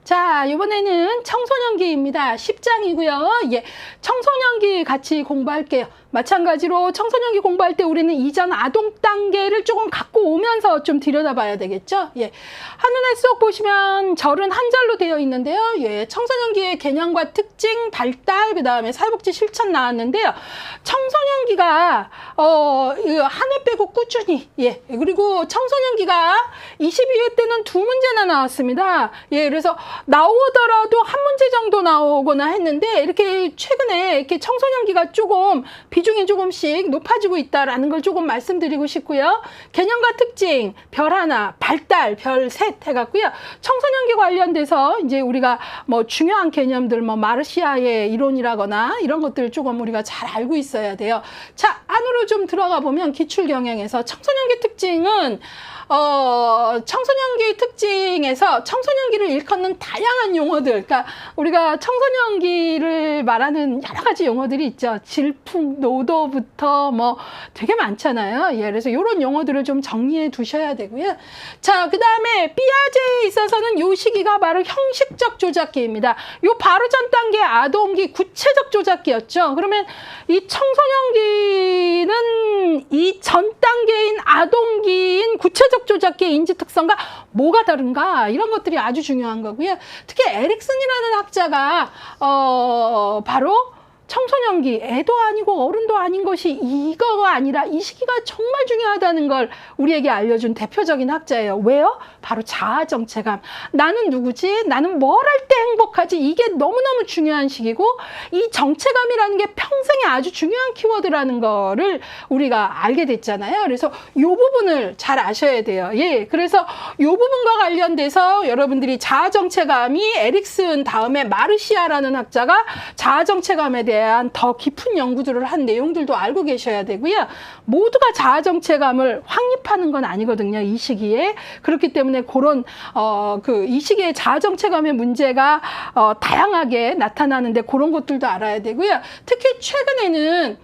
자, 이번에는 청소년기입니다. 10장이고요. 예, 청소년기 같이 공부할게요. 마찬가지로 청소년기 공부할 때 우리는 이전 아동 단계를 조금 갖고 오면서 좀 들여다봐야 되겠죠. 예, 한눈에 쏙 보시면 절은 한 절로 되어 있는데요. 예, 청소년기의 개념과 특징, 발달, 그 다음에 사회복지 실천 나왔는데요. 청소년기가 한 해 빼고 꾸준히, 예, 그리고 청소년기가 22회 때는 2문제나 나왔습니다. 예, 그래서 나오더라도 한 문제 정도 나오거나 했는데 이렇게 최근에 이렇게 청소년기가 조금 비중이 조금씩 높아지고 있다라는 걸 조금 말씀드리고 싶고요. 개념과 특징 별 하나, 발달 별 셋 해갖고요. 청소년기 관련돼서 이제 우리가 뭐 중요한 개념들 뭐 마르시아의 이론이라거나 이런 것들 조금 우리가 잘 알고 있어야 돼요. 자, 안으로 좀 들어가 보면 기출 경영에서 청소년기 특징은 청소년기 특징에서 청소년기를 일컫는 다양한 용어들, 그러니까 우리가 청소년기를 말하는 여러 가지 용어들이 있죠. 질풍, 노도부터 뭐 되게 많잖아요. 예, 그래서 이런 용어들을 좀 정리해 두셔야 되고요. 자, 그 다음에 삐아제에 있어서는 요 시기가 바로 형식적 조작기입니다. 요 바로 전 단계 아동기 구체적 조작기였죠. 그러면 이 청소년기는 이 전 단계인 아동기인 구체적 조작기의 인지 특성과 뭐가 다른가, 이런 것들이 아주 중요한 거고요. 특히 에릭슨이라는 학자가 바로 청소년기, 애도 아니고 어른도 아닌 것이 이거가 아니라 이 시기가 정말 중요하다는 걸 우리에게 알려준 대표적인 학자예요. 왜요? 바로 자아정체감. 나는 누구지? 나는 뭘 할 때 행복하지? 이게 너무너무 중요한 시기고, 이 정체감이라는 게 평생에 아주 중요한 키워드라는 거를 우리가 알게 됐잖아요. 그래서 이 부분을 잘 아셔야 돼요. 예, 그래서 이 부분과 관련돼서 여러분들이 자아정체감이 에릭슨 다음에 마르시아라는 학자가 자아정체감에 대한 더 깊은 연구들을 한 내용들도 알고 계셔야 되고요. 모두가 자아정체감을 확립하는 건 아니거든요, 이 시기에. 그렇기 때문에 그런 이 시기에 자아정체감의 문제가 다양하게 나타나는데 그런 것들도 알아야 되고요. 특히 최근에는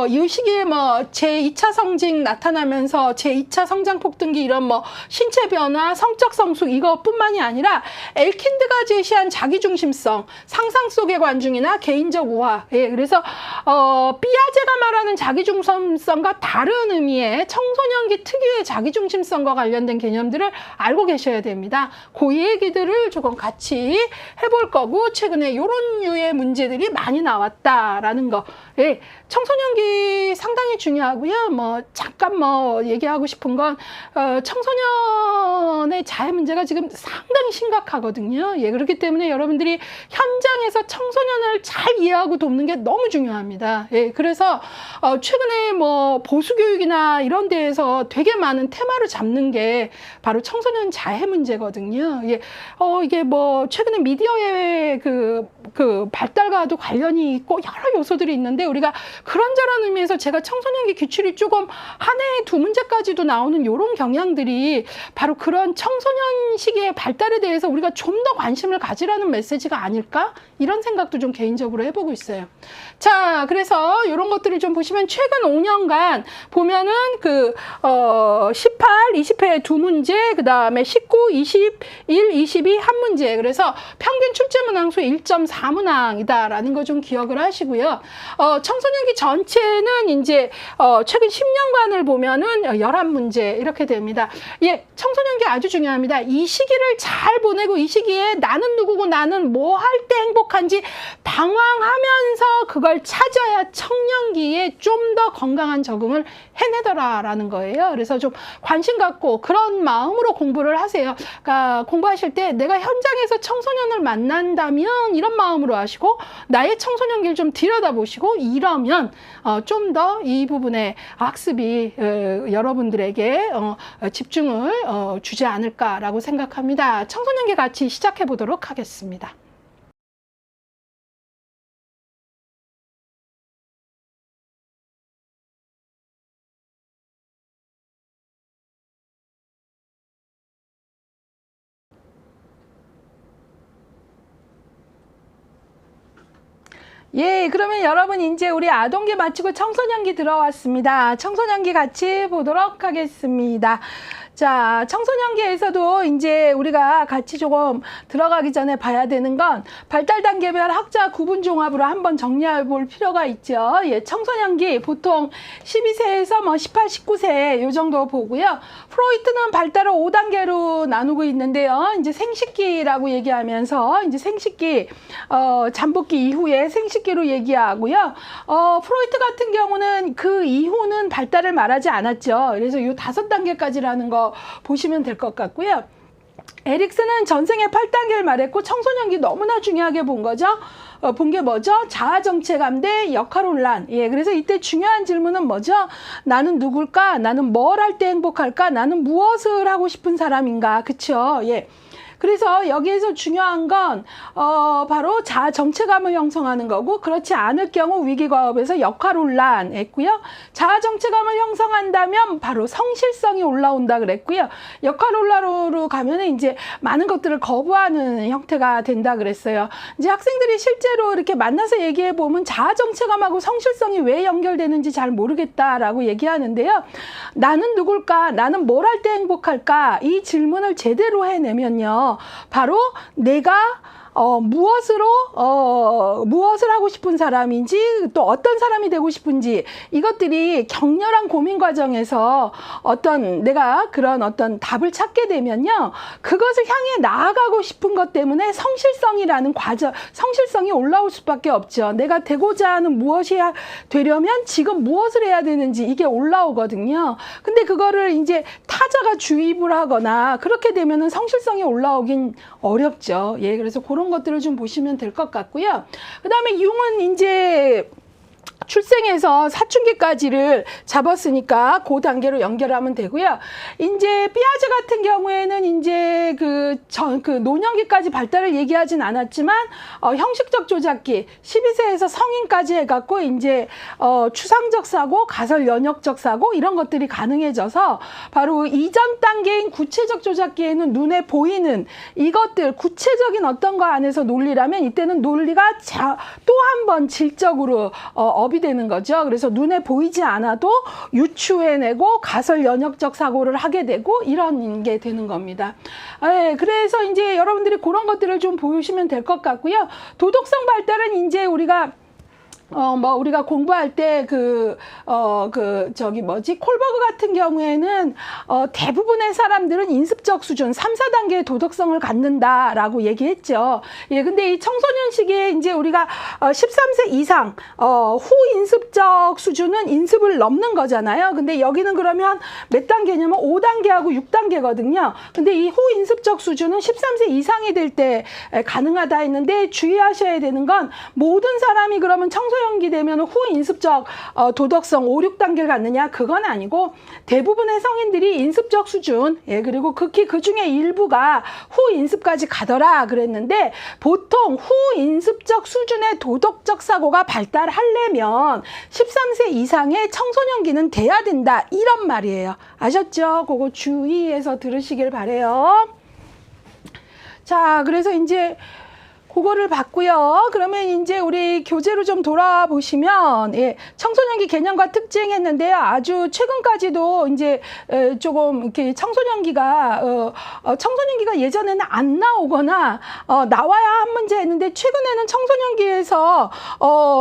이 시기에 뭐 제2차 성징 나타나면서 제2차 성장 폭등기 이런 뭐 신체 변화, 성적 성숙 이것뿐만이 아니라 엘킨드가 제시한 자기중심성, 상상 속의 관중이나 개인적 우화. 예, 그래서 삐아제가 말하는 자기중심성과 다른 의미의 청소년기 특유의 자기중심성과 관련된 개념들을 알고 계셔야 됩니다. 그 얘기들을 조금 같이 해볼 거고, 최근에 이런 류의 문제들이 많이 나왔다라는 거. 예, 청소년기 상당히 중요하고요. 뭐 잠깐 뭐 얘기하고 싶은 건 청소년의 자해 문제가 지금 상당히 심각하거든요. 예, 그렇기 때문에 여러분들이 현장에서 청소년을 잘 이해하고 돕는 게 너무 중요합니다. 예, 그래서 최근에 뭐 보수교육이나 이런 데에서 되게 많은 테마를 잡는 게 바로 청소년 자해 문제거든요. 예, 이게 뭐 최근에 미디어의 그 발달과도 관련이 있고 여러 요소들이 있는데, 우리가 그런저런 의미에서 제가 청소년기 기출이 조금 한 해에 2문제까지도 나오는 이런 경향들이 바로 그런 청소년 시기의 발달에 대해서 우리가 좀 더 관심을 가지라는 메시지가 아닐까? 이런 생각도 좀 개인적으로 해보고 있어요. 자, 그래서 이런 것들을 좀 보시면 최근 5년간 보면은 18, 20회 2문제, 그 다음에 19, 21, 22 한 문제. 그래서 평균 출제 문항수 1.4문항이다라는 거 좀 기억을 하시고요. 청소년기 전체는 이제 최근 10년간을 보면은 11문제 이렇게 됩니다. 예, 청소년기 아주 중요합니다. 이 시기를 잘 보내고 이 시기에 나는 누구고 나는 뭐 할 때 행복한지 방황하면서 그걸 찾아야 청년기에 좀 더 건강한 적응을 해내더라라는 거예요. 그래서 좀 관심 갖고 그런 마음으로 공부를 하세요. 그러니까 공부하실 때 내가 현장에서 청소년을 만난다면 이런 마음으로 하시고, 나의 청소년기를 좀 들여다보시고, 이러면 좀 더 이 부분에 학습이 여러분들에게 집중을 주지 않을까라고 생각합니다. 청소년기 같이 시작해 보도록 하겠습니다. 예, 그러면 여러분 이제 우리 아동기 마치고 청소년기 들어왔습니다. 청소년기 같이 보도록 하겠습니다. 자, 청소년기에서도 이제 우리가 같이 조금 들어가기 전에 봐야 되는 건 발달 단계별 학자 구분 종합으로 한번 정리해 볼 필요가 있죠. 예, 청소년기 보통 12세에서 뭐 18, 19세 요 정도 보고요. 프로이트는 발달을 5단계로 나누고 있는데요. 이제 생식기라고 얘기하면서 이제 생식기, 잠복기 이후에 생식기로 얘기하고요. 프로이트 같은 경우는 그 이후는 발달을 말하지 않았죠. 그래서 요 5단계까지라는 거 보시면 될 것 같고요. 에릭슨은 전생에 8단계를 말했고 청소년기 너무나 중요하게 본 거죠. 본 게 뭐죠? 자아정체감 대 역할혼란. 예, 그래서 이때 중요한 질문은 뭐죠? 나는 누굴까? 나는 뭘 할 때 행복할까? 나는 무엇을 하고 싶은 사람인가? 그쵸? 예. 그래서 여기에서 중요한 건 바로 자아 정체감을 형성하는 거고, 그렇지 않을 경우 위기과업에서 역할혼란 했고요. 자아 정체감을 형성한다면 바로 성실성이 올라온다 그랬고요. 역할혼란으로 가면은 이제 많은 것들을 거부하는 형태가 된다 그랬어요. 이제 학생들이 실제로 이렇게 만나서 얘기해 보면 자아 정체감하고 성실성이 왜 연결되는지 잘 모르겠다라고 얘기하는데요. 나는 누굴까? 나는 뭘 할 때 행복할까? 이 질문을 제대로 해내면요. 바로 내가 무엇을 하고 싶은 사람인지, 또 어떤 사람이 되고 싶은지, 이것들이 격렬한 고민 과정에서 내가 그런 어떤 답을 찾게 되면요, 그것을 향해 나아가고 싶은 것 때문에 성실성이라는 과정, 성실성이 올라올 수밖에 없죠. 내가 되고자 하는 무엇이 되려면 지금 무엇을 해야 되는지 이게 올라오거든요. 근데 그거를 이제 타자가 주입을 하거나 그렇게 되면은 성실성이 올라오긴 어렵죠. 예, 그래서 그런 것들을 좀 보시면 될 것 같고요. 그 다음에 융은 이제 출생에서 사춘기까지를 잡았으니까 그 단계로 연결하면 되고요. 이제 삐아제 같은 경우에는 이제 그 노년기까지 발달을 얘기하진 않았지만 형식적 조작기 12세에서 성인까지 해갖고 이제 추상적 사고, 가설 연역적 사고 이런 것들이 가능해져서 바로 이전 단계인 구체적 조작기에는 눈에 보이는 이것들, 구체적인 어떤 거 안에서 논리라면 이때는 논리가 또 한 번 질적으로 업이 되는 거죠. 그래서 눈에 보이지 않아도 유추해내고 가설 연역적 사고를 하게 되고 이런 게 되는 겁니다. 예, 그래서 이제 여러분들이 그런 것들을 좀 보시면 될 것 같고요. 도덕성 발달은 이제 우리가 우리가 공부할 때 콜버그 같은 경우에는, 대부분의 사람들은 인습적 수준, 3, 4단계의 도덕성을 갖는다라고 얘기했죠. 예, 근데 이 청소년 시기에 이제 우리가, 13세 이상, 후 인습적 수준은 인습을 넘는 거잖아요. 근데 여기는 그러면 몇 단계냐면 5단계하고 6단계거든요. 근데 이 후 인습적 수준은 13세 이상이 될 때 가능하다 했는데 주의하셔야 되는 건 모든 사람이 그러면 청소년기 되면 후 인습적 도덕성 5, 6단계를 갖느냐? 그건 아니고 대부분의 성인들이 인습적 수준, 예, 그리고 극히 그 중에 일부가 후 인습까지 가더라 그랬는데, 보통 후 인습적 수준의 도덕적 사고가 발달하려면 13세 이상의 청소년기는 돼야 된다, 이런 말이에요. 아셨죠? 그거 주의해서 들으시길 바래요. 자, 그래서 이제 그거를 봤고요. 그러면 이제 우리 교재로 좀 돌아보시면, 예, 청소년기 개념과 특징 했는데요. 아주 최근까지도 이제 조금 이렇게 청소년기가 예전에는 안 나오거나 나와야 한 문제 했는데, 최근에는 청소년기에서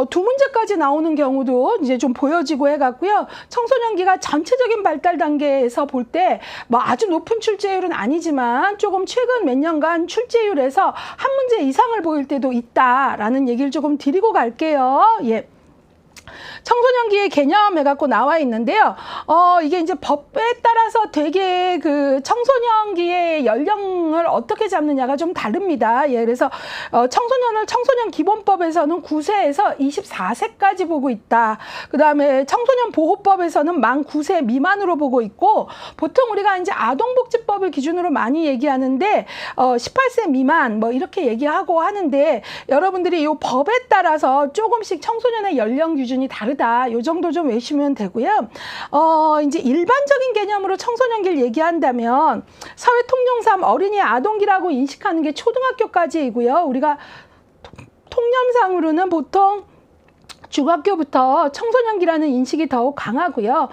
2문제까지 나오는 경우도 이제 좀 보여지고 해갖고요. 청소년기가 전체적인 발달 단계에서 볼 때 뭐 아주 높은 출제율은 아니지만 조금 최근 몇 년간 출제율에서 한 문제 이상을 보일 때도 있다라는 얘기를 조금 드리고 갈게요. 예. 청소년기의 개념 해갖고 나와 있는데요. 이게 이제 법에 따라서 되게 그 청소년기의 연령을 어떻게 잡느냐가 좀 다릅니다. 예, 그래서 청소년 기본법에서는 9세에서 24세까지 보고 있다. 그 다음에 청소년 보호법에서는 만 9세 미만으로 보고 있고, 보통 우리가 이제 아동복지법을 기준으로 많이 얘기하는데 18세 미만 뭐 이렇게 얘기하고 하는데, 여러분들이 이 법에 따라서 조금씩 청소년의 연령 기준이 다르다. 요 정도 좀 외우시면 되고요. 이제 일반적인 개념으로 청소년기를 얘기한다면 사회통념상 어린이 아동기라고 인식하는 게 초등학교까지이고요. 우리가 통념상으로는 보통 중학교부터 청소년기라는 인식이 더욱 강하고요.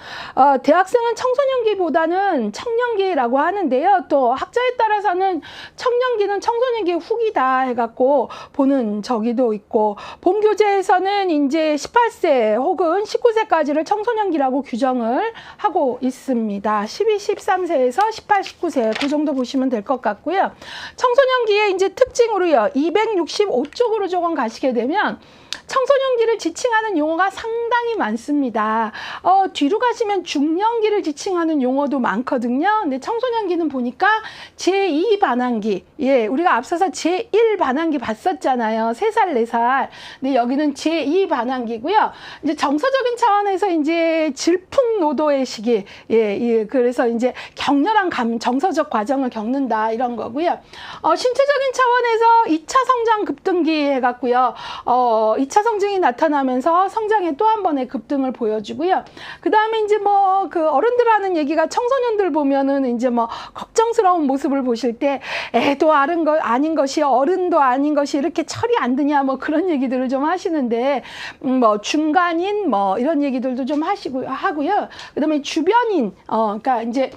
대학생은 청소년기보다는 청년기라고 하는데요. 또 학자에 따라서는 청년기는 청소년기의 후기다 해갖고 보는 저기도 있고, 본교재에서는 이제 18세 혹은 19세까지를 청소년기라고 규정을 하고 있습니다. 12, 13세에서 18, 19세 그 정도 보시면 될 것 같고요. 청소년기의 이제 특징으로요. 265쪽으로 조금 가시게 되면 청소년기를 지칭하는 용어가 상당히 많습니다. 뒤로 가시면 중년기를 지칭하는 용어도 많거든요. 근데 청소년기는 보니까 제2 반항기, 예, 우리가 앞서서 제1 반항기 봤었잖아요. 3살, 4살. 근데 여기는 제2 반항기고요. 이제 정서적인 차원에서 이제 질풍노도의 시기, 예, 그래서 이제 격렬한 정서적 과정을 겪는다 이런 거고요. 신체적인 차원에서 2차 성장 급등기 해갖고요. 2차 성징이 나타나면서 성장의 또 한 번의 급등을 보여주고요. 그 다음에 이제 뭐 그 어른들 하는 얘기가 청소년들 보면은 이제 뭐 걱정스러운 모습을 보실 때 애도 아닌 것이 어른도 아닌 것이 이렇게 철이 안 드냐 뭐 그런 얘기들을 좀 하시는데, 뭐 중간인 뭐 이런 얘기들도 좀 하고요. 그 다음에 주변인, 그러니까 이제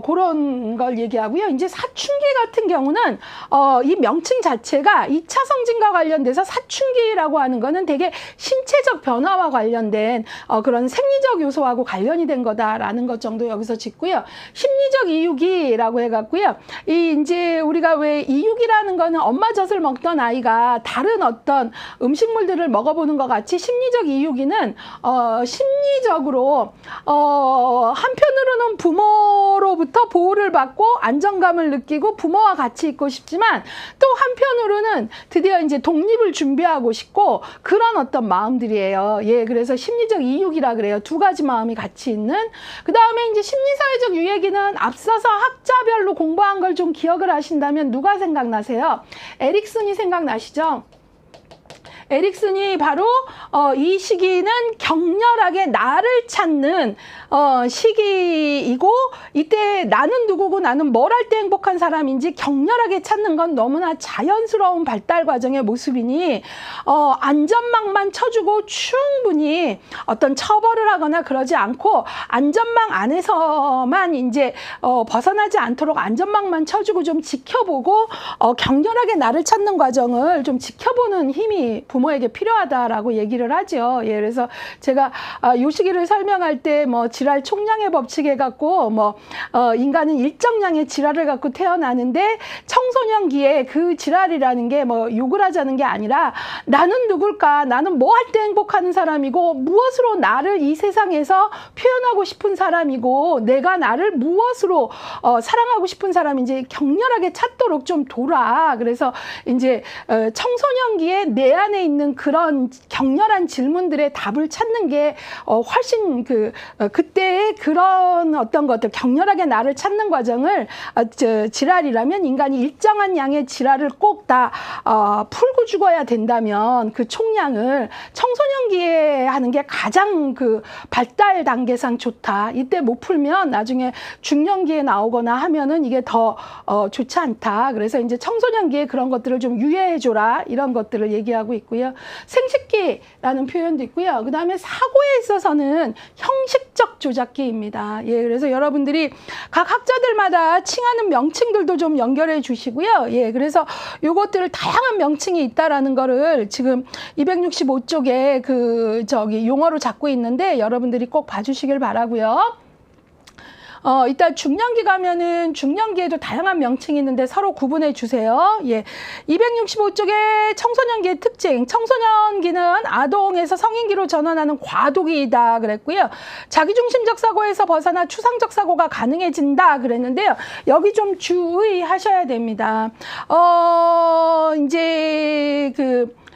그런 걸 얘기하고요. 이제 사춘기 같은 경우는 이 명칭 자체가 2차 성징과 관련돼서 사춘기라고 하는 거는 되게 신체적 변화와 관련된 그런 생리적 요소하고 관련이 된 거다라는 것 정도 여기서 짚고요. 심리적 이육이라고 해갖고요. 이제 우리가 왜 이육이라는 거는 엄마 젖을 먹던 아이가 다른 어떤 음식물들을 먹어보는 것 같이, 심리적 이육이는 심리적으로 한편으로는 부모로부터 보호를 받고 안정감을 느끼고 부모와 같이 있고 싶지만, 또 한편으로는 드디어 이제 독립을 준비하고 싶고 그런 어떤 마음들이에요. 예, 그래서 심리적 이육이라 그래요. 두 가지 마음이 같이 있는. 그 다음에 이제 심리사회적 유예기는 앞서서 학자별로 공부한 걸 좀 기억을 하신다면 누가 생각나세요? 에릭슨이 생각나시죠? 에릭슨이 바로 이 시기는 격렬하게 나를 찾는 시기이고, 이때 나는 누구고 나는 뭘 할 때 행복한 사람인지 격렬하게 찾는 건 너무나 자연스러운 발달 과정의 모습이니 안전망만 쳐주고 충분히 어떤 처벌을 하거나 그러지 않고 안전망 안에서만 이제 벗어나지 않도록 안전망만 쳐주고 좀 지켜보고 격렬하게 나를 찾는 과정을 좀 지켜보는 힘이 부모에게 필요하다라고 얘기를 하죠. 예, 그래서 제가 요 시기를 설명할 때 뭐 지랄 총량의 법칙 해갖고 뭐 인간은 일정량의 지랄을 갖고 태어나는데, 청소년기에 그 지랄이라는 게 뭐 욕을 하자는 게 아니라 나는 누굴까, 나는 뭐 할 때 행복하는 사람이고 무엇으로 나를 이 세상에서 표현하고 싶은 사람이고 내가 나를 무엇으로 사랑하고 싶은 사람인지 격렬하게 찾도록 좀 돌아. 그래서 이제 청소년기에 내 안에 있는 그런 격렬한 질문들의 답을 찾는 게 훨씬 그때의 그런 어떤 것들, 격렬하게 나를 찾는 과정을 지랄이라면 인간이 일정한 양의 지랄을 꼭 다 풀고 죽어야 된다면 그 총량을 청소년기에 하는 게 가장 그 발달 단계상 좋다. 이때 못 풀면 나중에 중년기에 나오거나 하면은 이게 더 좋지 않다. 그래서 이제 청소년기에 그런 것들을 좀 유예해줘라, 이런 것들을 얘기하고 있고요. 생식기라는 표현도 있고요. 그 다음에 사고에 있어서는 형식적 조작기입니다. 예, 그래서 여러분들이 각 학자들마다 칭하는 명칭들도 좀 연결해 주시고요. 예, 그래서 요것들을 다양한 명칭이 있다라는 거를 지금 265쪽에 용어로 잡고 있는데 여러분들이 꼭 봐주시길 바라고요. 이따 중년기 가면은 중년기에도 다양한 명칭이 있는데 서로 구분해 주세요. 예. 265쪽에 청소년기의 특징. 청소년기는 아동에서 성인기로 전환하는 과도기이다 그랬고요. 자기중심적 사고에서 벗어나 추상적 사고가 가능해진다 그랬는데요. 여기 좀 주의하셔야 됩니다. 이제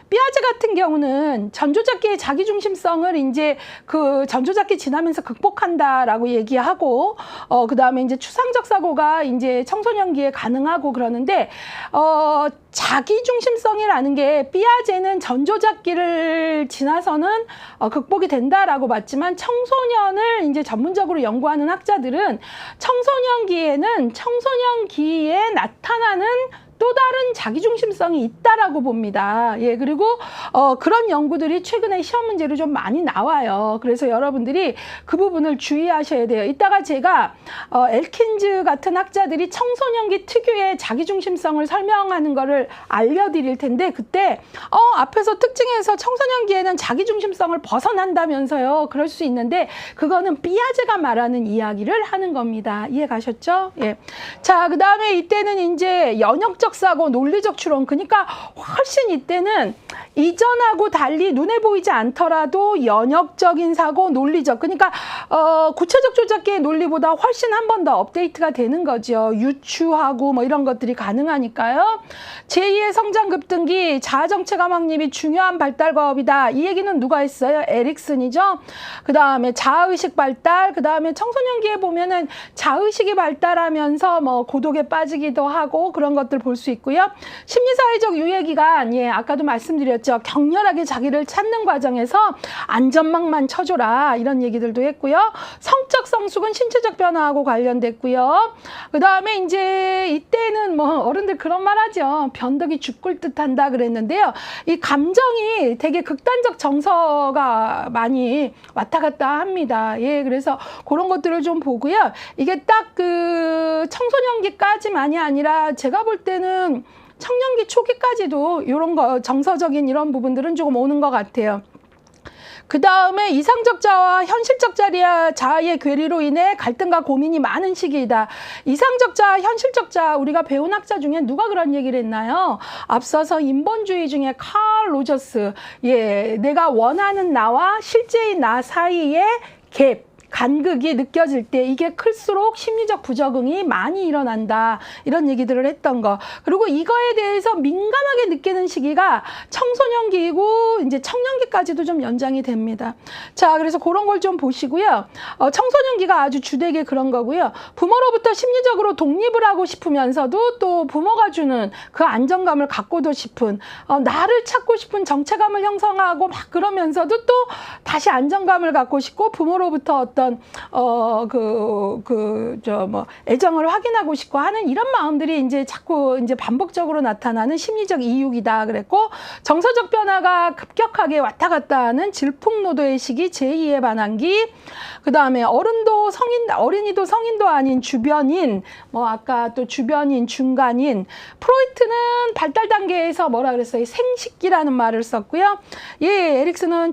삐아제 같은 경우는 전조잡기의 자기중심성을 이제 그 전조잡기 지나면서 극복한다라고 얘기하고, 그 다음에 이제 추상적 사고가 이제 청소년기에 가능하고 그러는데, 자기중심성이라는 게 삐아제는 전조잡기를 지나서는 극복이 된다라고 봤지만, 청소년을 이제 전문적으로 연구하는 학자들은 청소년기에 나타나는 또 다른 자기중심성이 있다라고 봅니다. 예, 그리고 그런 연구들이 최근에 시험 문제로 좀 많이 나와요. 그래서 여러분들이 그 부분을 주의하셔야 돼요. 이따가 제가 엘킨즈 같은 학자들이 청소년기 특유의 자기중심성을 설명하는 거를 알려드릴 텐데, 그때 앞에서 특징에서 청소년기에는 자기중심성을 벗어난다면서요. 그럴 수 있는데 그거는 피아제가 말하는 이야기를 하는 겁니다. 이해 가셨죠? 예. 자, 그 다음에 이때는 이제 연역적 사고, 논리적 추론. 그러니까 훨씬 이때는 이전하고 달리 눈에 보이지 않더라도 연역적인 사고, 논리적. 그러니까 구체적 조작기의 논리보다 훨씬 한 번 더 업데이트가 되는 거죠. 유추하고 뭐 이런 것들이 가능하니까요. 제2의 성장 급등기, 자아정체감 확립이 중요한 발달 과업이다. 이 얘기는 누가 했어요? 에릭슨이죠. 그 다음에 자아의식 발달, 그 다음에 청소년기에 보면은 자의식이 발달하면서 뭐 고독에 빠지기도 하고 그런 것들 볼 수 있고요. 심리사회적 유예기간, 예, 아까도 말씀드렸죠. 격렬하게 자기를 찾는 과정에서 안전망만 쳐줘라. 이런 얘기들도 했고요. 성적 성숙은 신체적 변화하고 관련됐고요. 그 다음에 이제 이때는 뭐 어른들 그런 말 하죠. 변덕이 죽을 듯 한다 그랬는데요. 이 감정이 되게 극단적 정서가 많이 왔다 갔다 합니다. 예, 그래서 그런 것들을 좀 보고요. 이게 딱 그 청소년기까지만이 아니라 제가 볼 때는 청년기 초기까지도 이런 거 정서적인 이런 부분들은 조금 오는 것 같아요. 그 다음에 이상적 자아와 현실적 자아의 괴리로 인해 갈등과 고민이 많은 시기이다. 이상적 자아, 현실적 자아, 우리가 배운 학자 중에 누가 그런 얘기를 했나요? 앞서서 인본주의 중에 칼 로저스, 예, 내가 원하는 나와 실제의 나 사이의 갭, 간극이 느껴질 때 이게 클수록 심리적 부적응이 많이 일어난다. 이런 얘기들을 했던 거. 그리고 이거에 대해서 민감하게 느끼는 시기가 청소년기이고 이제 청년기까지도 좀 연장이 됩니다. 자, 그래서 그런 걸 좀 보시고요. 청소년기가 아주 주되게 그런 거고요. 부모로부터 심리적으로 독립을 하고 싶으면서도 또 부모가 주는 그 안정감을 갖고도 싶은 나를 찾고 싶은 정체감을 형성하고 막 그러면서도 또 다시 안정감을 갖고 싶고 부모로부터 어떤 애정을 확인하고 싶고 하는 이런 마음들이 이제 자꾸 이제 반복적으로 나타나는 심리적 이유이다 그랬고, 정서적 변화가 급격하게 왔다 갔다 하는 질풍노도의 시기, 제2의 반항기. 그 다음에 어린이도 성인도 아닌 주변인, 뭐 아까 또 주변인, 중간인. 프로이트는 발달 단계에서 뭐라 그랬어요? 생식기라는 말을 썼고요. 예, 에릭슨은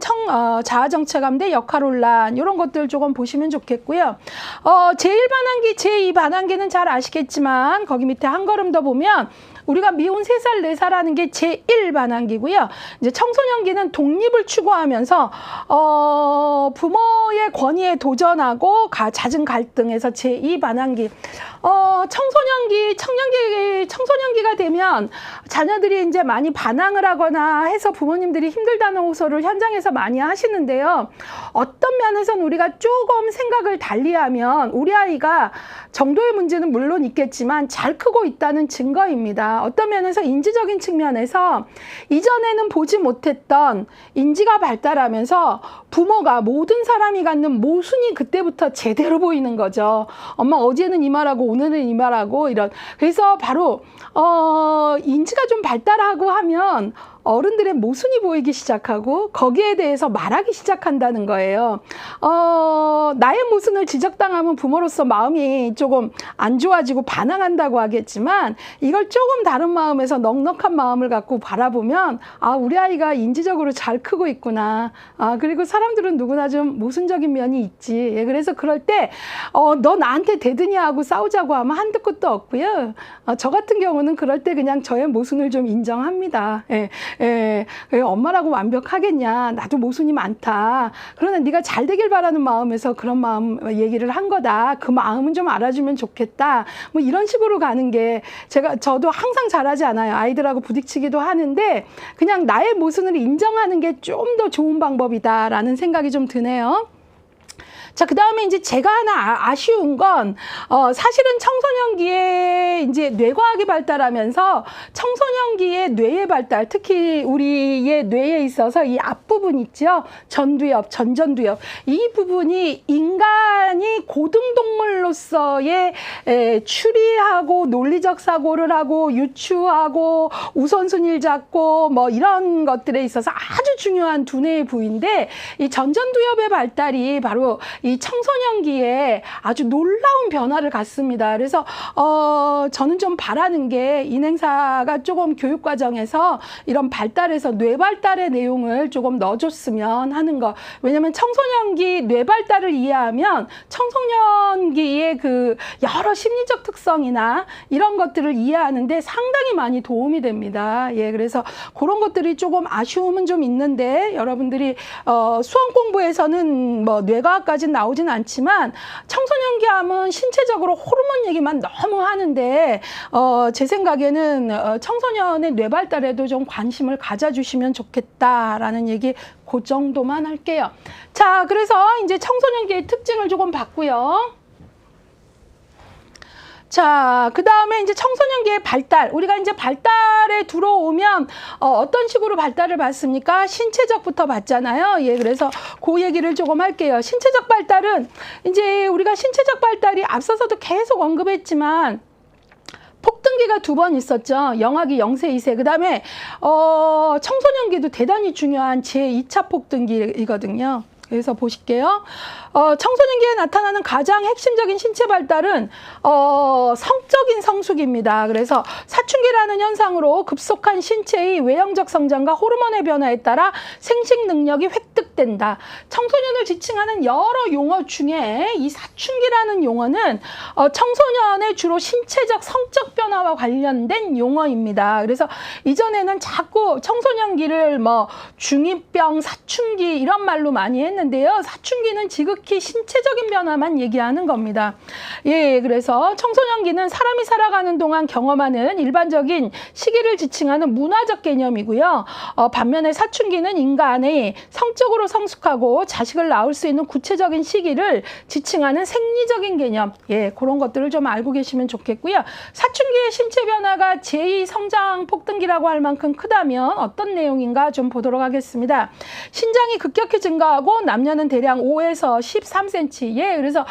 자아정체감 대 역할혼란, 이런 것들 조금 보시면 좋겠고요. 제1반항기, 제2반항기는 잘 아시겠지만 거기 밑에 한 걸음 더 보면 우리가 미혼 3살, 4살 하는 게 제1반항기고요. 이제 청소년기는 독립을 추구하면서 부모의 권위에 도전하고 잦은 갈등에서 제2반항기. 청소년기가 되면 자녀들이 이제 많이 반항을 하거나 해서 부모님들이 힘들다는 호소를 현장에서 많이 하시는데요. 어떤 면에서는 우리가 조금 생각을 달리하면 우리 아이가 정도의 문제는 물론 있겠지만 잘 크고 있다는 증거입니다. 어떤 면에서 인지적인 측면에서 이전에는 보지 못했던 인지가 발달하면서 부모가 모든 사람이 갖는 모순이 그때부터 제대로 보이는 거죠. 엄마 어제는 이 말하고 오늘은 이 말하고 이런. 그래서 바로 인지가 좀 발달하고 하면 어른들의 모순이 보이기 시작하고 거기에 대해서 말하기 시작한다는 거예요. 나의 모순을 지적당하면 부모로서 마음이 조금 안 좋아지고 반항한다고 하겠지만, 이걸 조금 다른 마음에서 넉넉한 마음을 갖고 바라보면 우리 아이가 인지적으로 잘 크고 있구나. 그리고 사람들은 누구나 좀 모순적인 면이 있지. 예, 그래서 그럴 때 너 나한테 대드냐 하고 싸우자고 하면 한두 끝도 없고요. 저 같은 경우는 그럴 때 그냥 저의 모순을 좀 인정합니다. 예. 예, 엄마라고 완벽하겠냐. 나도 모순이 많다. 그러나 네가 잘 되길 바라는 마음에서 그런 마음 얘기를 한 거다. 그 마음은 좀 알아주면 좋겠다. 뭐 이런 식으로 가는 게 저도 항상 잘하지 않아요. 아이들하고 부딪히기도 하는데 그냥 나의 모순을 인정하는 게 좀 더 좋은 방법이다라는 생각이 좀 드네요. 자, 그 다음에 이제 제가 하나 아쉬운 건, 사실은 청소년기에 이제 뇌과학이 발달하면서 청소년기의 뇌의 발달, 특히 우리의 뇌에 있어서 이 앞부분 있죠? 전두엽, 전전두엽. 이 부분이 인간이 고등동물로서의 추리하고 논리적 사고를 하고 유추하고 우선순위를 잡고 뭐 이런 것들에 있어서 아주 중요한 두뇌의 부위인데 이 전전두엽의 발달이 바로 이 청소년기에 아주 놀라운 변화를 갖습니다. 그래서 저는 좀 바라는 게 인행사가 조금 교육과정에서 이런 발달에서 뇌 발달의 내용을 조금 넣어줬으면 하는 거. 왜냐하면 청소년기 뇌 발달을 이해하면 청소년기의 그 여러 심리적 특성이나 이런 것들을 이해하는데 상당히 많이 도움이 됩니다. 예, 그래서 그런 것들이 조금 아쉬움은 좀 있는데 여러분들이 수험 공부에서는 뭐 뇌과학까지는 나오진 않지만 청소년기 하면 신체적으로 호르몬 얘기만 너무 하는데 제 생각에는 청소년의 뇌 발달에도 좀 관심을 가져주시면 좋겠다라는 얘기 그 정도만 할게요. 자, 그래서 이제 청소년기의 특징을 조금 봤고요. 자, 그 다음에 이제 청소년기의 발달. 우리가 이제 발달에 들어오면, 어떤 식으로 발달을 받습니까? 신체적부터 받잖아요. 예, 그래서 그 얘기를 조금 할게요. 신체적 발달은 이제 우리가 신체적 발달이 앞서서도 계속 언급했지만, 폭등기가 2번 있었죠. 영아기 0세, 2세. 그 다음에, 청소년기도 대단히 중요한 제2차 폭등기이거든요. 그래서 보실게요. 청소년기에 나타나는 가장 핵심적인 신체 발달은 성적인 성숙입니다. 그래서 사춘기라는 현상으로 급속한 신체의 외형적 성장과 호르몬의 변화에 따라 생식 능력이 획득된다. 청소년을 지칭하는 여러 용어 중에 이 사춘기라는 용어는 청소년의 주로 신체적 성적 변화와 관련된 용어입니다. 그래서 이전에는 자꾸 청소년기를 뭐 중2병, 사춘기 이런 말로 많이 했는데요. 사춘기는 지극히 신체적인 변화만 얘기하는 겁니다. 예, 그래서 청소년기는 사람이 살아가는 동안 경험하는 일반적인 시기를 지칭하는 문화적 개념이고요. 반면에 사춘기는 인간이 성적으로 성숙하고 자식을 낳을 수 있는 구체적인 시기를 지칭하는 생리적인 개념. 예, 그런 것들을 좀 알고 계시면 좋겠고요. 사춘기의 신체 변화가 제2 성장 폭등기라고 할 만큼 크다면 어떤 내용인가 좀 보도록 하겠습니다. 신장이 급격히 증가하고 남녀는 대략 5에서 13cm. 예, 그래서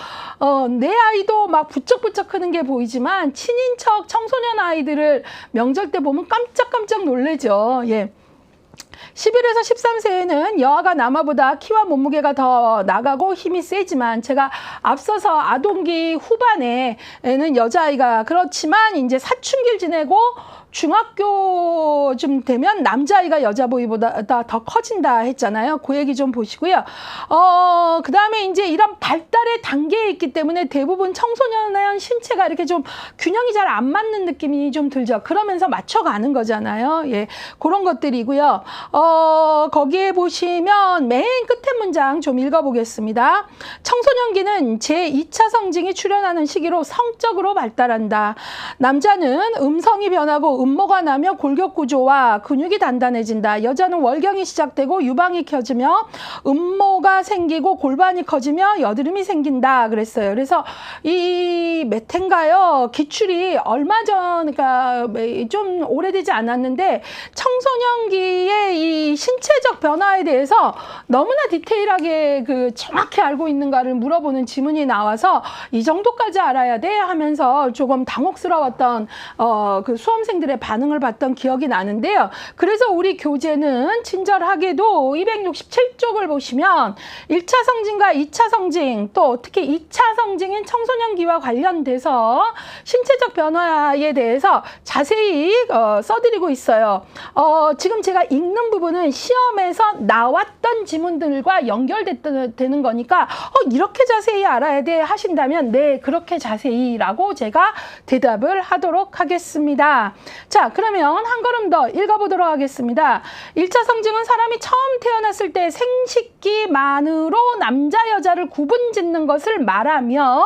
내 아이도 막 부쩍부쩍 크는 게 보이지만 친인척 청소년 아이들을 명절 때 보면 깜짝깜짝 놀래죠. 예. 11에서 13세에는 여아가 남아보다 키와 몸무게가 더 나가고 힘이 세지만 제가 앞서서 아동기 후반에는 여자아이가 그렇지만 이제 사춘기를 지내고 중학교쯤 되면 남자아이가 여자보이보다 더 커진다 했잖아요. 그 얘기 좀 보시고요. 그 다음에 이제 이런 발달의 단계에 있기 때문에 대부분 청소년의 신체가 이렇게 좀 균형이 잘 안 맞는 느낌이 좀 들죠. 그러면서 맞춰가는 거잖아요. 예, 그런 것들이고요. 거기에 보시면 맨 끝에 문장 좀 읽어보겠습니다. 청소년기는 제2차 성징이 출현하는 시기로 성적으로 발달한다. 남자는 음성이 변하고 음모가 나며 골격 구조와 근육이 단단해진다. 여자는 월경이 시작되고 유방이 켜지며 음모가 생기고 골반이 커지며 여드름이 생긴다 그랬어요. 그래서 이 몇 해인가요? 기출이 얼마 전, 그러니까 좀 오래되지 않았는데 청소년기의 이 신체적 변화에 대해서 너무나 디테일하게 그 정확히 알고 있는가를 물어보는 지문이 나와서 이 정도까지 알아야 돼 하면서 조금 당혹스러웠던 그 수험생들의 반응을 봤던 기억이 나는데요. 그래서 우리 교재는 친절하게도 267쪽을 보시면 1차 성징과 2차 성징 또 특히 2차 성징인 청소년기와 관련돼서 신체적 변화에 대해서 자세히 써드리고 있어요. 지금 제가 읽는 부분은 시험에서 나왔던 지문들과 연결되는 거니까 이렇게 자세히 알아야 돼 하신다면 네, 그렇게 자세히라고 제가 대답을 하도록 하겠습니다. 자, 그러면 한 걸음 더 읽어보도록 하겠습니다. 1차 성징은 사람이 처음 태어났을 때 생식기만으로 남자 여자를 구분짓는 것을 말하며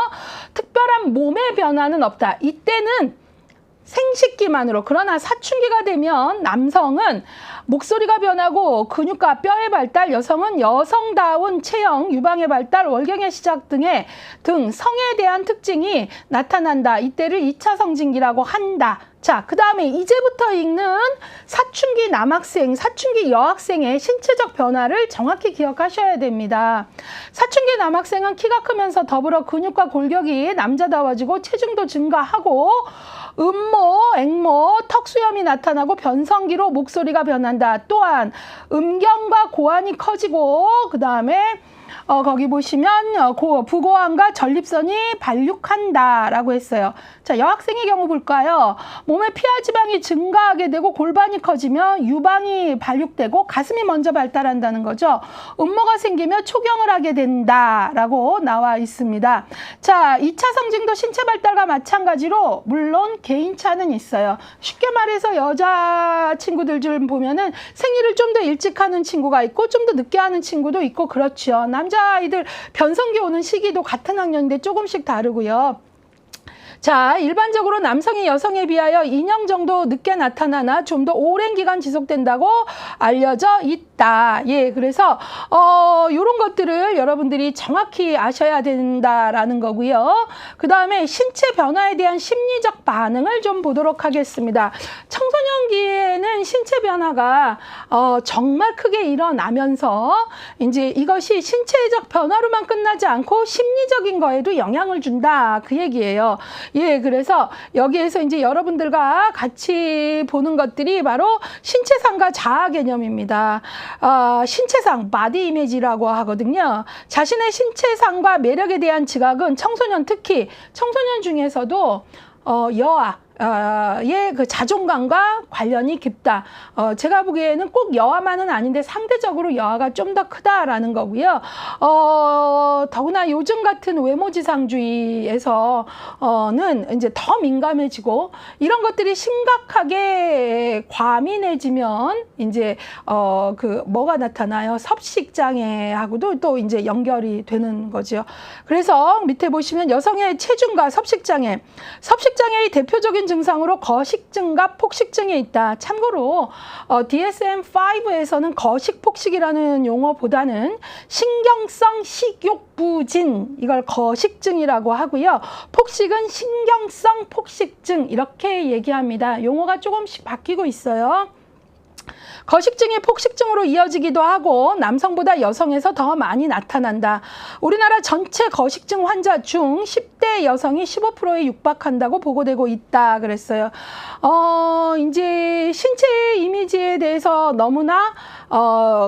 특별한 몸의 변화는 없다. 이때는 생식기만으로. 그러나 사춘기가 되면 남성은 목소리가 변하고 근육과 뼈의 발달, 여성은 여성다운 체형, 유방의 발달, 월경의 시작 등 성에 대한 특징이 나타난다. 이때를 2차 성징기라고 한다. 자, 그 다음에 이제부터 읽는 사춘기 남학생, 사춘기 여학생의 신체적 변화를 정확히 기억하셔야 됩니다. 사춘기 남학생은 키가 크면서 더불어 근육과 골격이 남자다워지고 체중도 증가하고 음모, 앵모, 턱수염이 나타나고 변성기로 목소리가 변한다. 또한 음경과 고환이 커지고 그 다음에 거기 보시면 부고환과 전립선이 발육한다라고 했어요. 자, 여학생의 경우 볼까요? 몸에 피하 지방이 증가하게 되고 골반이 커지면 유방이 발육되고 가슴이 먼저 발달한다는 거죠. 음모가 생기면 초경을 하게 된다라고 나와 있습니다. 자, 2차 성징도 신체 발달과 마찬가지로 물론 개인차는 있어요. 쉽게 말해서 여자 친구들 좀 보면은 생리를 좀 더 일찍 하는 친구가 있고 좀 더 늦게 하는 친구도 있고 그렇죠. 남자아이들 변성기 오는 시기도 같은 학년인데 조금씩 다르고요. 자, 일반적으로 남성이 여성에 비하여 2년 정도 늦게 나타나나 좀 더 오랜 기간 지속된다고 알려져 있다. 예, 그래서 이런 것들을 여러분들이 정확히 아셔야 된다라는 거고요. 그 다음에 신체 변화에 대한 심리적 반응을 좀 보도록 하겠습니다. 청소년기에는 신체 변화가 정말 크게 일어나면서 이제 이것이 신체적 변화로만 끝나지 않고 심리적인 거에도 영향을 준다. 그 얘기예요. 예, 그래서 여기에서 이제 여러분들과 같이 보는 것들이 바로 신체상과 자아 개념입니다. 신체상, 바디 이미지라고 하거든요. 자신의 신체상과 매력에 대한 지각은 청소년, 특히 청소년 중에서도 여아의 그 자존감과 관련이 깊다. 제가 보기에는 꼭 여아만은 아닌데 상대적으로 여아가 좀 더 크다라는 거고요. 더구나 요즘 같은 외모지상주의에서는 이제 더 민감해지고 이런 것들이 심각하게 과민해지면 이제 뭐가 나타나요? 섭식장애하고도 또 이제 연결이 되는 거죠. 그래서 밑에 보시면 여성의 체중과 섭식장애, 섭식장애의 대표적인 증상으로 거식증과 폭식증이 있다. 참고로 DSM-5에서는 거식폭식이라는 용어보다는 신경성 식욕부진, 이걸 거식증이라고 하고요. 폭식은 신경성 폭식증 이렇게 얘기합니다. 용어가 조금씩 바뀌고 있어요. 거식증이 폭식증으로 이어지기도 하고 남성보다 여성에서 더 많이 나타난다. 우리나라 전체 거식증 환자 중 10대 여성이 15%에 육박한다고 보고되고 있다 그랬어요. 이제 신체 이미지에 대해서 너무나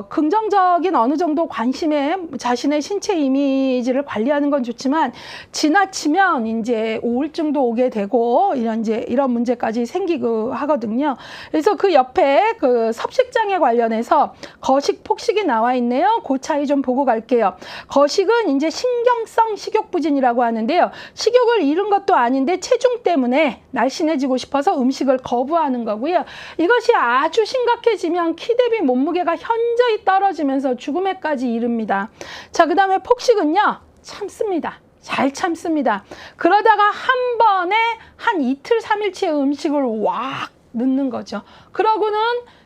긍정적인 어느 정도 관심에 자신의 신체 이미지를 관리하는 건 좋지만 지나치면 이제 우울증도 오게 되고 이런 문제까지 생기고 하거든요. 그래서 그 옆에 그 섭식장애 관련해서 거식, 폭식이 나와 있네요. 그 차이 좀 보고 갈게요. 거식은 이제 신경성 식욕부진이라고 하는데요. 식욕을 잃은 것도 아닌데 체중 때문에 날씬해지고 싶어서 음식을 거부하는 거고요. 이것이 아주 심각해지면 키 대비 몸무게가 현저히 떨어지면서 죽음에까지 이릅니다. 자, 그 다음에 폭식은요, 참습니다. 잘 참습니다. 그러다가 한 번에 한 이틀, 3일치의 음식을 확 넣는 거죠. 그러고는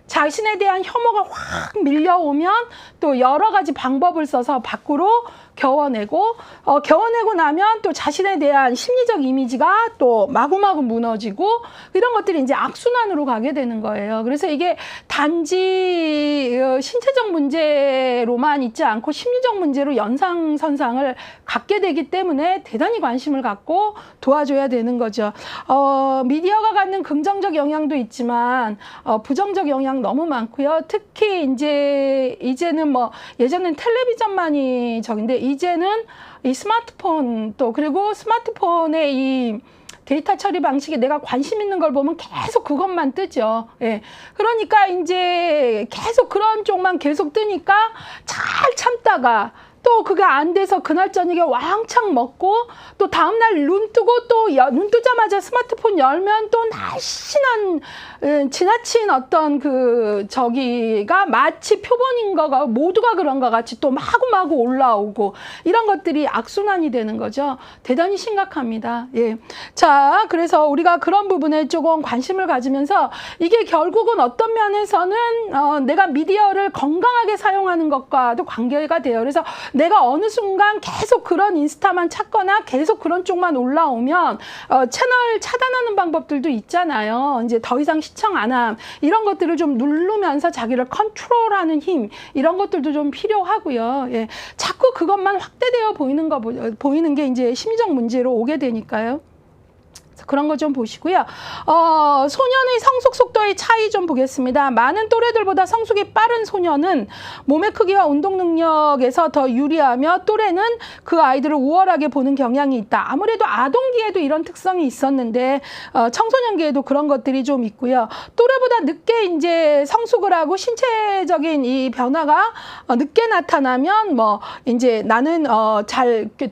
자신에 대한 혐오가 확 밀려오면 또 여러 가지 방법을 써서 밖으로 겨워내고 나면 또 자신에 대한 심리적 이미지가 또 마구마구 무너지고 이런 것들이 이제 악순환으로 가게 되는 거예요. 그래서 이게 단지 신체적 문제로만 있지 않고 심리적 문제로 연상선상을 갖게 되기 때문에 대단히 관심을 갖고 도와줘야 되는 거죠. 미디어가 갖는 긍정적 영향도 있지만 부정적 영향 너무 많고요. 특히 이제는 뭐 예전엔 텔레비전만이 적인데 이제는 이 스마트폰 또 그리고 스마트폰의 이 데이터 처리 방식에 내가 관심 있는 걸 보면 계속 그것만 뜨죠. 예. 그러니까 이제 계속 그런 쪽만 계속 뜨니까 잘 참다가 또 그게 안 돼서 그날 저녁에 왕창 먹고 또 다음날 눈 뜨고 또 눈 뜨자마자 스마트폰 열면 또 날씬한 지나친 어떤 그 저기가 마치 표본인 거가 모두가 그런 것 같이 또 마구마구 올라오고 이런 것들이 악순환이 되는 거죠. 대단히 심각합니다. 예. 자, 그래서 우리가 그런 부분에 조금 관심을 가지면서 이게 결국은 어떤 면에서는 내가 미디어를 건강하게 사용하는 것과도 관계가 돼요. 그래서 내가 어느 순간 계속 그런 인스타만 찾거나 계속 그런 쪽만 올라오면 채널 차단하는 방법들도 있잖아요. 이제 더 이상 시청 안 함. 이런 것들을 좀 누르면서 자기를 컨트롤하는 힘, 이런 것들도 좀 필요하고요. 예. 자꾸 그것만 확대되어 보이는 게 이제 심리적 문제로 오게 되니까요. 그런 거 좀 보시고요. 소년의 성숙 속도의 차이 좀 보겠습니다. 많은 또래들보다 성숙이 빠른 소년은 몸의 크기와 운동 능력에서 더 유리하며 또래는 그 아이들을 우월하게 보는 경향이 있다. 아무래도 아동기에도 이런 특성이 있었는데 청소년기에도 그런 것들이 좀 있고요. 또래보다 늦게 이제 성숙을 하고 신체적인 이 변화가 늦게 나타나면 뭐 이제 나는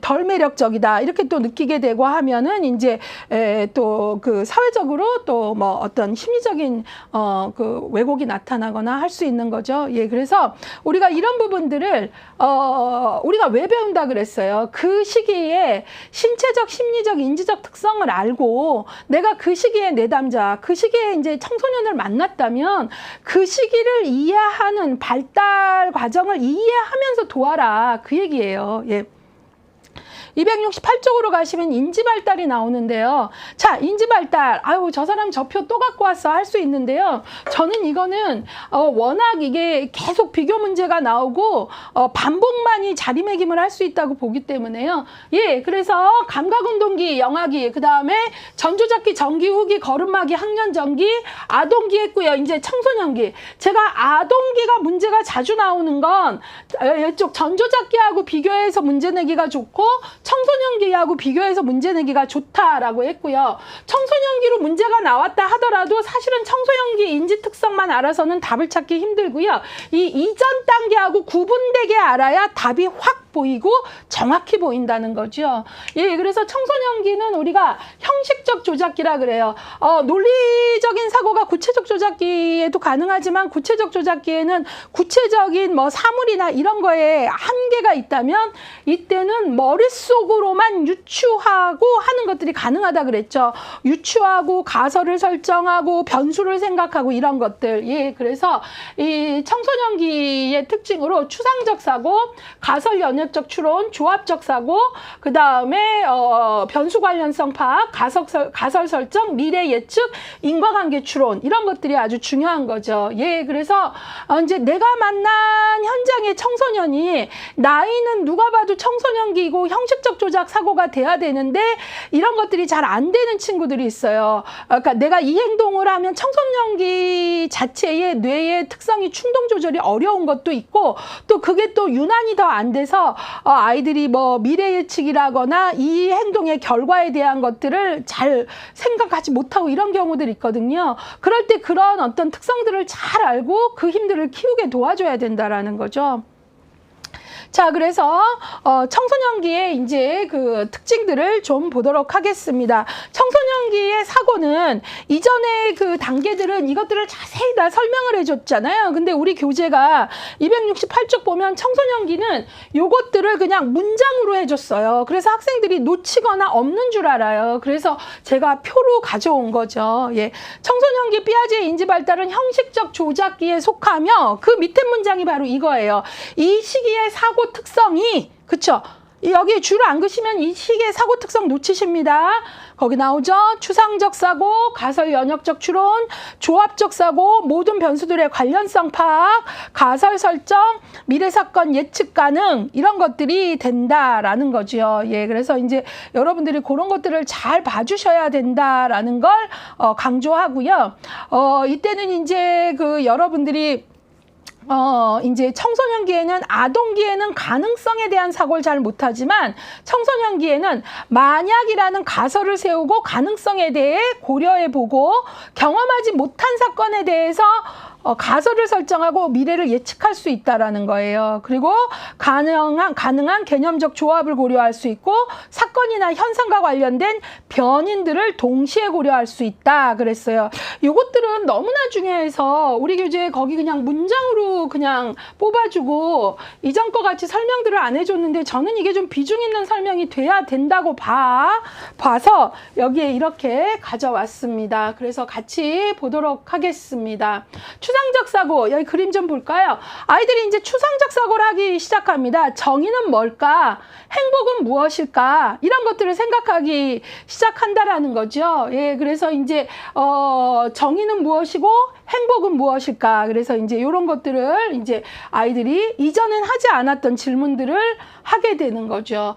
덜 매력적이다 이렇게 또 느끼게 되고 하면은 이제 또 그 사회적으로 또 뭐 어떤 심리적인 그 왜곡이 나타나거나 할 수 있는 거죠. 예, 그래서 우리가 이런 부분들을 우리가 왜 배운다 그랬어요. 그 시기에 신체적, 심리적, 인지적 특성을 알고 내가 그 시기에 내담자, 그 시기에 이제 청소년을 만났다면 그 시기를 이해하는 발달 과정을 이해하면서 도와라 그 얘기예요. 예. 268쪽으로 가시면 인지발달이 나오는데요. 자, 인지발달. 아유, 저 사람 저 표 또 갖고 왔어 할 수 있는데요. 저는 이거는 워낙 이게 계속 비교 문제가 나오고 반복만이 자리매김을 할 수 있다고 보기 때문에요. 예, 그래서 감각운동기, 영아기, 그 다음에 전조작기, 전기, 후기, 걸음마기, 학년전기, 아동기 했고요. 이제 청소년기. 제가 아동기가 문제가 자주 나오는 건 이쪽 전조작기하고 비교해서 문제 내기가 좋고 청소년기하고 비교해서 문제 내기가 좋다라고 했고요. 청소년기로 문제가 나왔다 하더라도 사실은 청소년기 인지 특성만 알아서는 답을 찾기 힘들고요. 이 이전 단계하고 구분되게 알아야 답이 확 보이고 정확히 보인다는 거죠. 예, 그래서 청소년기는 우리가 형식적 조작기라 그래요. 논리적인 사고가 구체적 조작기에도 가능하지만 구체적 조작기에는 구체적인 뭐 사물이나 이런 거에 한계가 있다면 이때는 머릿속으로만 유추하고 하는 것들이 가능하다 그랬죠. 유추하고 가설을 설정하고 변수를 생각하고 이런 것들. 예, 그래서 이 청소년기의 특징으로 추상적 사고, 가설 연역적 추론, 조합적 사고, 그 다음에 변수 관련성 파악, 가설 설정, 미래 예측, 인과관계 추론 이런 것들이 아주 중요한 거죠. 예, 그래서 이제 내가 만난 현장의 청소년이 나이는 누가 봐도 청소년기이고 형식적 조작 사고가 돼야 되는데 이런 것들이 잘 안 되는 친구들이 있어요. 그러니까 내가 이 행동을 하면 청소년기 자체의 뇌의 특성이 충동 조절이 어려운 것도 있고 또 그게 또 유난히 더 안 돼서 아이들이 뭐 미래 예측이라거나 이 행동의 결과에 대한 것들을 잘 생각하지 못하고 이런 경우들이 있거든요. 그럴 때 그런 어떤 특성들을 잘 알고 그 힘들을 키우게 도와줘야 된다라는 거죠. 자, 그래서 청소년기의 이제 그 특징들을 좀 보도록 하겠습니다. 청소년기의 사고는 이전의 그 단계들은 이것들을 자세히 다 설명을 해줬잖아요. 근데 우리 교재가 268쪽 보면 청소년기는 요것들을 그냥 문장으로 해줬어요. 그래서 학생들이 놓치거나 없는 줄 알아요. 그래서 제가 표로 가져온 거죠. 예. 청소년기 피아제의 인지발달은 형식적 조작기에 속하며 그 밑에 문장이 바로 이거예요. 이 시기의 사고 특성이, 그쵸? 여기 줄을 안 그시면 이 시기의 사고 특성 놓치십니다. 거기 나오죠? 추상적 사고, 가설 연역적 추론, 조합적 사고, 모든 변수들의 관련성 파악, 가설 설정, 미래 사건 예측 가능 이런 것들이 된다라는 거죠. 예, 그래서 이제 여러분들이 그런 것들을 잘 봐주셔야 된다라는 걸 강조하고요. 이때는 이제 그 여러분들이 이제 청소년기에는 아동기에는 가능성에 대한 사고를 잘 못하지만 청소년기에는 만약이라는 가설을 세우고 가능성에 대해 고려해보고 경험하지 못한 사건에 대해서 가설을 설정하고 미래를 예측할 수 있다라는 거예요. 그리고 가능한 개념적 조합을 고려할 수 있고 사건이나 현상과 관련된 변인들을 동시에 고려할 수 있다 그랬어요. 이것들은 너무나 중요해서 우리 교재에 거기 그냥 문장으로 그냥 뽑아주고 이전 거 같이 설명들을 안 해줬는데 저는 이게 좀 비중 있는 설명이 돼야 된다고 봐서 여기에 이렇게 가져왔습니다. 그래서 같이 보도록 하겠습니다. 추상적 사고, 여기 그림 좀 볼까요? 아이들이 이제 추상적 사고를 하기 시작합니다. 정의는 뭘까? 행복은 무엇일까? 이런 것들을 생각하기 시작한다라는 거죠. 예, 그래서 이제 정의는 무엇이고 행복은 무엇일까? 그래서 이제 이런 것들을 이제 아이들이 이전엔 하지 않았던 질문들을 하게 되는 거죠.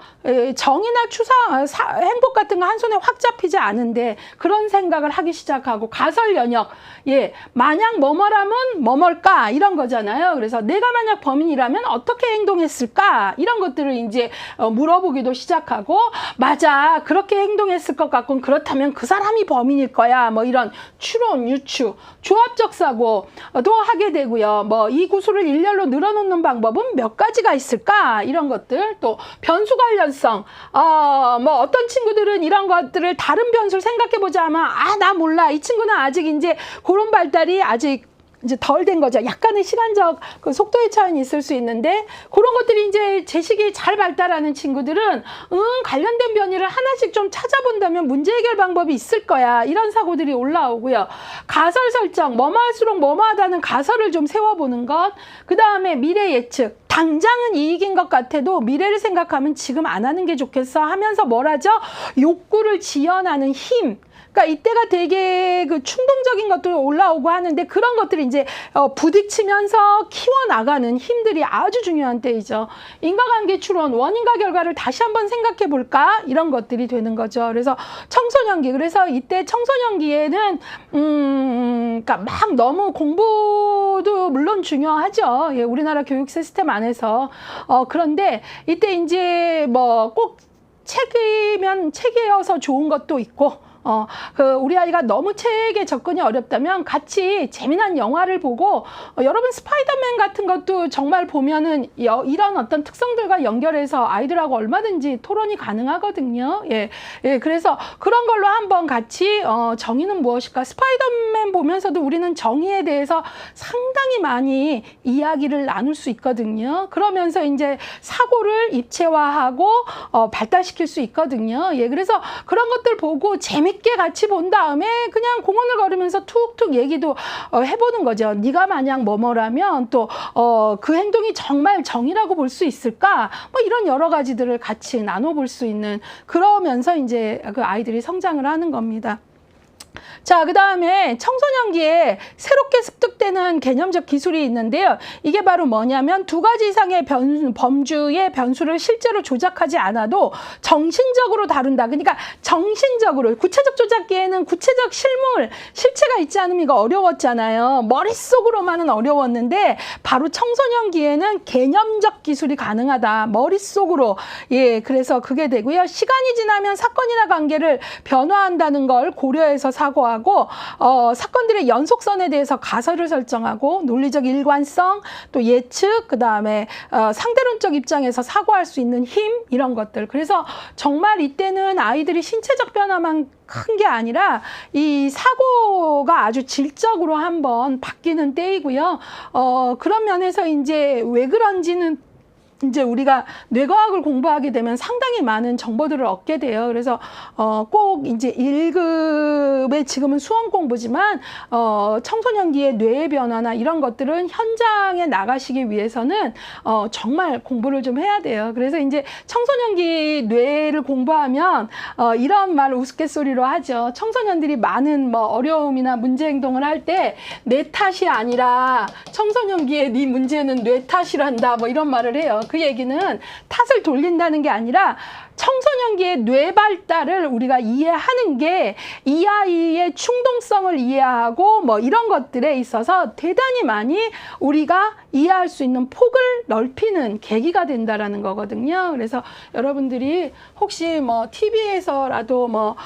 정의나 추상, 행복 같은 거 한 손에 확 잡히지 않은데 그런 생각을 하기 시작하고 가설 연역, 예, 만약 뭐뭐라면 뭐뭘까? 이런 거잖아요. 그래서 내가 만약 범인이라면 어떻게 행동했을까? 이런 것들을 이제 물어보기도 시작하고 맞아, 그렇게 행동했을 것 같고 그렇다면 그 사람이 범인일 거야. 뭐 이런 추론, 유추, 조합적 사고도 하게 되고요. 뭐 이 구술을 일렬로 늘어놓는 방법은 몇 가지가 있을까? 이런 것들, 또 변수 관련성, 뭐 어떤 친구들은 이런 것들을 다른 변수를 생각해보자 하면 나 몰라. 이 친구는 아직 이제 그런 발달이 아직 이제 덜 된 거죠. 약간의 시간적 그 속도의 차이는 있을 수 있는데 그런 것들이 이제 제식이 잘 발달하는 친구들은 관련된 변이를 하나씩 좀 찾아본다면 문제 해결 방법이 있을 거야. 이런 사고들이 올라오고요. 가설 설정, 뭐뭐 할수록 뭐뭐 하다는 가설을 좀 세워보는 것. 그 다음에 미래 예측. 당장은 이익인 것 같아도 미래를 생각하면 지금 안 하는 게 좋겠어 하면서 뭘 하죠? 욕구를 지연하는 힘. 그러니까 이때가 되게 그 충동적인 것들이 올라오고 하는데 그런 것들이 이제 부딪히면서 키워나가는 힘들이 아주 중요한 때이죠. 인과관계 추론, 원인과 결과를 다시 한번 생각해 볼까? 이런 것들이 되는 거죠. 그래서 청소년기, 그래서 이때 청소년기에는 그러니까 막 너무 공부도 물론 중요하죠. 예, 우리나라 교육 시스템 안에서 그런데 이때 이제 뭐 꼭 책이면 책이어서 좋은 것도 있고 우리 아이가 너무 책에 접근이 어렵다면 같이 재미난 영화를 보고 여러분 스파이더맨 같은 것도 정말 보면은 이런 어떤 특성들과 연결해서 아이들하고 얼마든지 토론이 가능하거든요. 예, 그래서 그런 걸로 한번 같이 정의는 무엇일까? 스파이더맨 보면서도 우리는 정의에 대해서 상당히 많이 이야기를 나눌 수 있거든요. 그러면서 이제 사고를 입체화하고 발달시킬 수 있거든요. 예, 그래서 그런 것들 보고 재밌게 같이 본 다음에 그냥 공원을 걸으면서 툭툭 얘기도 해보는 거죠. 네가 만약 뭐뭐라면 또 그 행동이 정말 정의라고 볼 수 있을까? 뭐 이런 여러 가지들을 같이 나눠볼 수 있는, 그러면서 이제 그 아이들이 성장을 하는 겁니다. 자, 그 다음에 청소년기에 새롭게 습득되는 개념적 기술이 있는데요. 이게 바로 뭐냐면 두 가지 이상의 범주의 변수를 실제로 조작하지 않아도 정신적으로 다룬다. 그러니까 정신적으로, 구체적 조작기에는 구체적 실체가 있지 않으면 이거 어려웠잖아요. 머릿속으로만은 어려웠는데 바로 청소년기에는 개념적 기술이 가능하다. 머릿속으로. 예, 그래서 그게 되고요. 시간이 지나면 사건이나 관계를 변화한다는 걸 고려해서 사고하고 사건들의 연속선에 대해서 가설을 설정하고 논리적 일관성, 또 예측, 그 다음에 상대론적 입장에서 사고할 수 있는 힘, 이런 것들. 그래서 정말 이때는 아이들이 신체적 변화만 큰 게 아니라 이 사고가 아주 질적으로 한번 바뀌는 때이고요. 그런 면에서 이제 왜 그런지는 이제 우리가 뇌과학을 공부하게 되면 상당히 많은 정보들을 얻게 돼요. 그래서 꼭 이제 1급의 지금은 수험 공부지만 청소년기의 뇌의 변화나 이런 것들은 현장에 나가시기 위해서는 정말 공부를 좀 해야 돼요. 그래서 이제 청소년기 뇌를 공부하면 이런 말을 우스갯소리로 하죠. 청소년들이 많은 뭐 어려움이나 문제 행동을 할 때 내 탓이 아니라 청소년기에 네 문제는 뇌 탓이란다, 뭐 이런 말을 해요. 그 얘기는 탓을 돌린다는 게 아니라 청소년기의 뇌 발달을 우리가 이해하는 게 이 아이의 충동성을 이해하고 뭐 이런 것들에 있어서 대단히 많이 우리가 이해할 수 있는 폭을 넓히는 계기가 된다라는 거거든요. 그래서 여러분들이 혹시 뭐 TV에서라도 뭐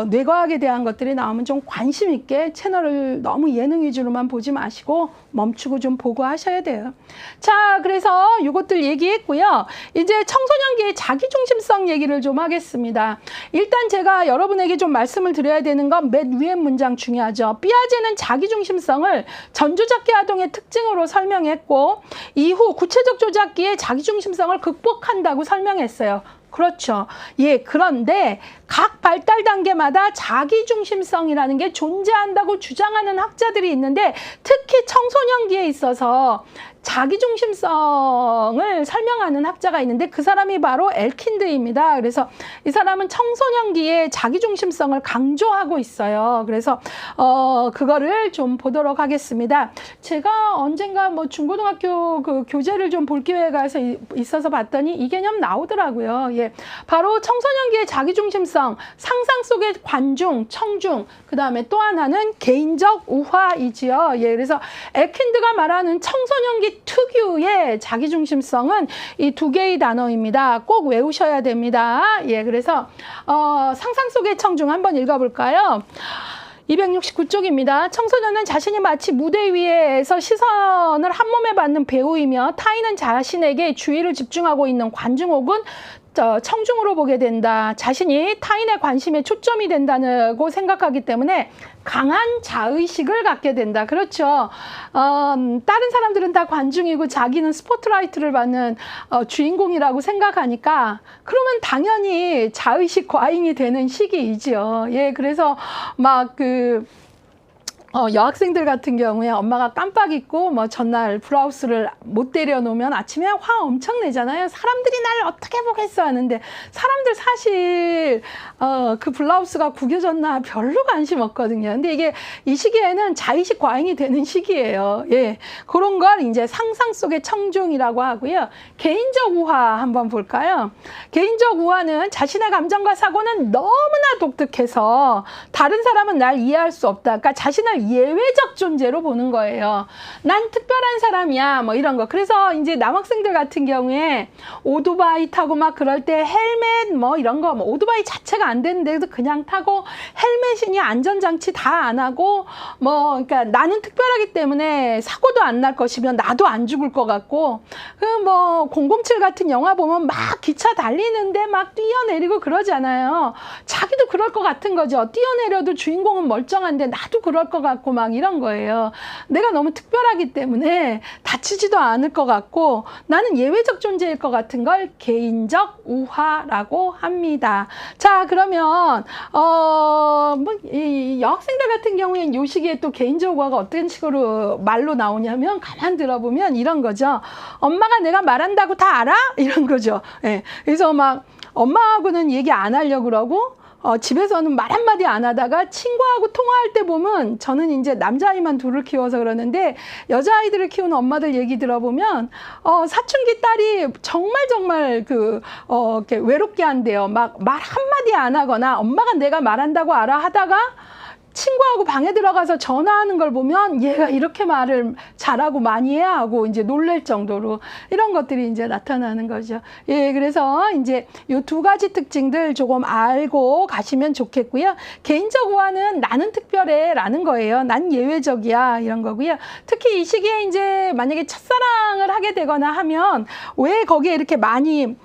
뇌과학에 대한 것들이 나오면 좀 관심 있게 채널을 너무 예능 위주로만 보지 마시고 멈추고 좀 보고 하셔야 돼요. 자, 그래서 이것들 얘기했고요. 이제 청소년기의 자기중심성 얘기를 좀 하겠습니다. 일단 제가 여러분에게 좀 말씀을 드려야 되는 건 맨 위에 문장 중요하죠. 피아제는 자기중심성을 전조작기 아동의 특징으로 설명했고 이후 구체적 조작기의 자기중심성을 극복한다고 설명했어요. 그렇죠. 예, 그런데 각 발달 단계마다 자기중심성이라는 게 존재한다고 주장하는 학자들이 있는데 특히 청소년기에 있어서 자기중심성을 설명하는 학자가 있는데 그 사람이 바로 엘킨드입니다. 그래서 이 사람은 청소년기에 자기중심성을 강조하고 있어요. 그래서 그거를 좀 보도록 하겠습니다. 제가 언젠가 뭐 중고등학교 그 교재를 좀 볼 기회가 있어서 봤더니 이 개념 나오더라고요. 예, 바로 청소년기의 자기중심성, 상상 속의 관중, 청중, 그 다음에 또 하나는 개인적 우화이지요. 예, 그래서 엘킨드가 말하는 청소년기 특유의 자기중심성은 이 두 개의 단어입니다. 꼭 외우셔야 됩니다. 예, 그래서 상상 속의 청중 한번 읽어볼까요? 269쪽입니다. 청소년은 자신이 마치 무대 위에서 시선을 한 몸에 받는 배우이며 타인은 자신에게 주의를 집중하고 있는 관중 혹은 청중으로 보게 된다. 자신이 타인의 관심에 초점이 된다고 생각하기 때문에 강한 자의식을 갖게 된다. 그렇죠. 다른 사람들은 다 관중이고 자기는 스포트라이트를 받는 주인공이라고 생각하니까 그러면 당연히 자의식 과잉이 되는 시기이지요. 예, 그래서 막 여학생들 같은 경우에 엄마가 깜빡 잊고 뭐 전날 브라우스를 못 때려놓으면 아침에 화 엄청 내잖아요. 사람들이 날 어떻게 보겠어 하는데 사람들 사실 그 블라우스가 구겨졌나 별로 관심 없거든요. 근데 이게 이 시기에는 자의식 과잉이 되는 시기예요. 예, 그런 걸 이제 상상 속의 청중이라고 하고요. 개인적 우화 한번 볼까요? 개인적 우화는 자신의 감정과 사고는 너무나 독특해서 다른 사람은 날 이해할 수 없다. 그러니까 자신을 예외적 존재로 보는 거예요. 난 특별한 사람이야 뭐 이런 거. 그래서 이제 남학생들 같은 경우에 오토바이 타고 막 그럴 때 헬멧 뭐 이런 거 뭐 오토바이 자체가 안 되는데도 그냥 타고 헬멧이니 안전장치 다 안 하고 뭐 그러니까 나는 특별하기 때문에 사고도 안 날 것이면 나도 안 죽을 것 같고 그 뭐 007 같은 영화 보면 막 기차 달리는데 막 뛰어내리고 그러잖아요. 자기도 그럴 것 같은 거죠. 뛰어내려도 주인공은 멀쩡한데 나도 그럴 것 같고 막 이런 거예요. 내가 너무 특별하기 때문에 다치지도 않을 것 같고 나는 예외적 존재일 것 같은 걸 개인적 우화라고 합니다. 자, 그러면 이 여학생들 같은 경우에는 이 시기에 또 개인적 우화가 어떤 식으로 말로 나오냐면 가만 들어보면 이런 거죠. 엄마가 내가 말한다고 다 알아? 이런 거죠. 예. 그래서 막 엄마하고는 얘기 안 하려고 그러고 집에서는 말 한마디 안 하다가 친구하고 통화할 때 보면 저는 이제 남자아이만 둘을 키워서 그러는데 여자아이들을 키우는 엄마들 얘기 들어보면 사춘기 딸이 정말 이렇게 외롭게 한대요. 막 말 한마디 안 하거나 엄마가 내가 말한다고 알아 하다가 친구하고 방에 들어가서 전화하는 걸 보면 얘가 이렇게 말을 잘하고 많이 해야 하고 이제 놀랄 정도로 이런 것들이 이제 나타나는 거죠. 예, 그래서 이제 요 두 가지 특징들 조금 알고 가시면 좋겠고요. 개인적 우화는 나는 특별해 라는 거예요. 난 예외적이야 이런 거고요. 특히 이 시기에 이제 만약에 첫사랑을 하게 되거나 하면 왜 거기에 이렇게 많이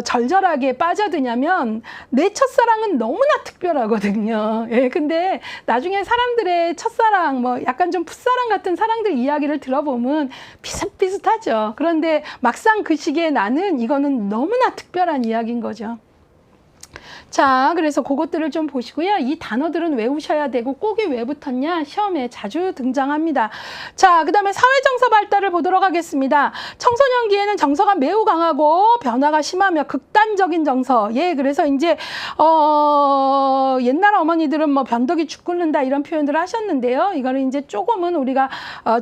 절절하게 빠져드냐면 내 첫사랑은 너무나 특별하거든요. 예, 근데 나중에 사람들의 첫사랑, 뭐 약간 좀 풋사랑 같은 사랑들 이야기를 들어보면 비슷비슷하죠. 그런데 막상 그 시기에 나는 이거는 너무나 특별한 이야기인 거죠. 자, 그래서 그것들을 좀 보시고요. 이 단어들은 외우셔야 되고 꼭이 왜 붙었냐? 시험에 자주 등장합니다. 자, 그 다음에 사회정서 발달을 보도록 하겠습니다. 청소년기에는 정서가 매우 강하고 변화가 심하며 극단적인 정서. 예, 그래서 이제 옛날 어머니들은 뭐 변덕이 죽 끓는다 이런 표현들을 하셨는데요. 이거는 이제 조금은 우리가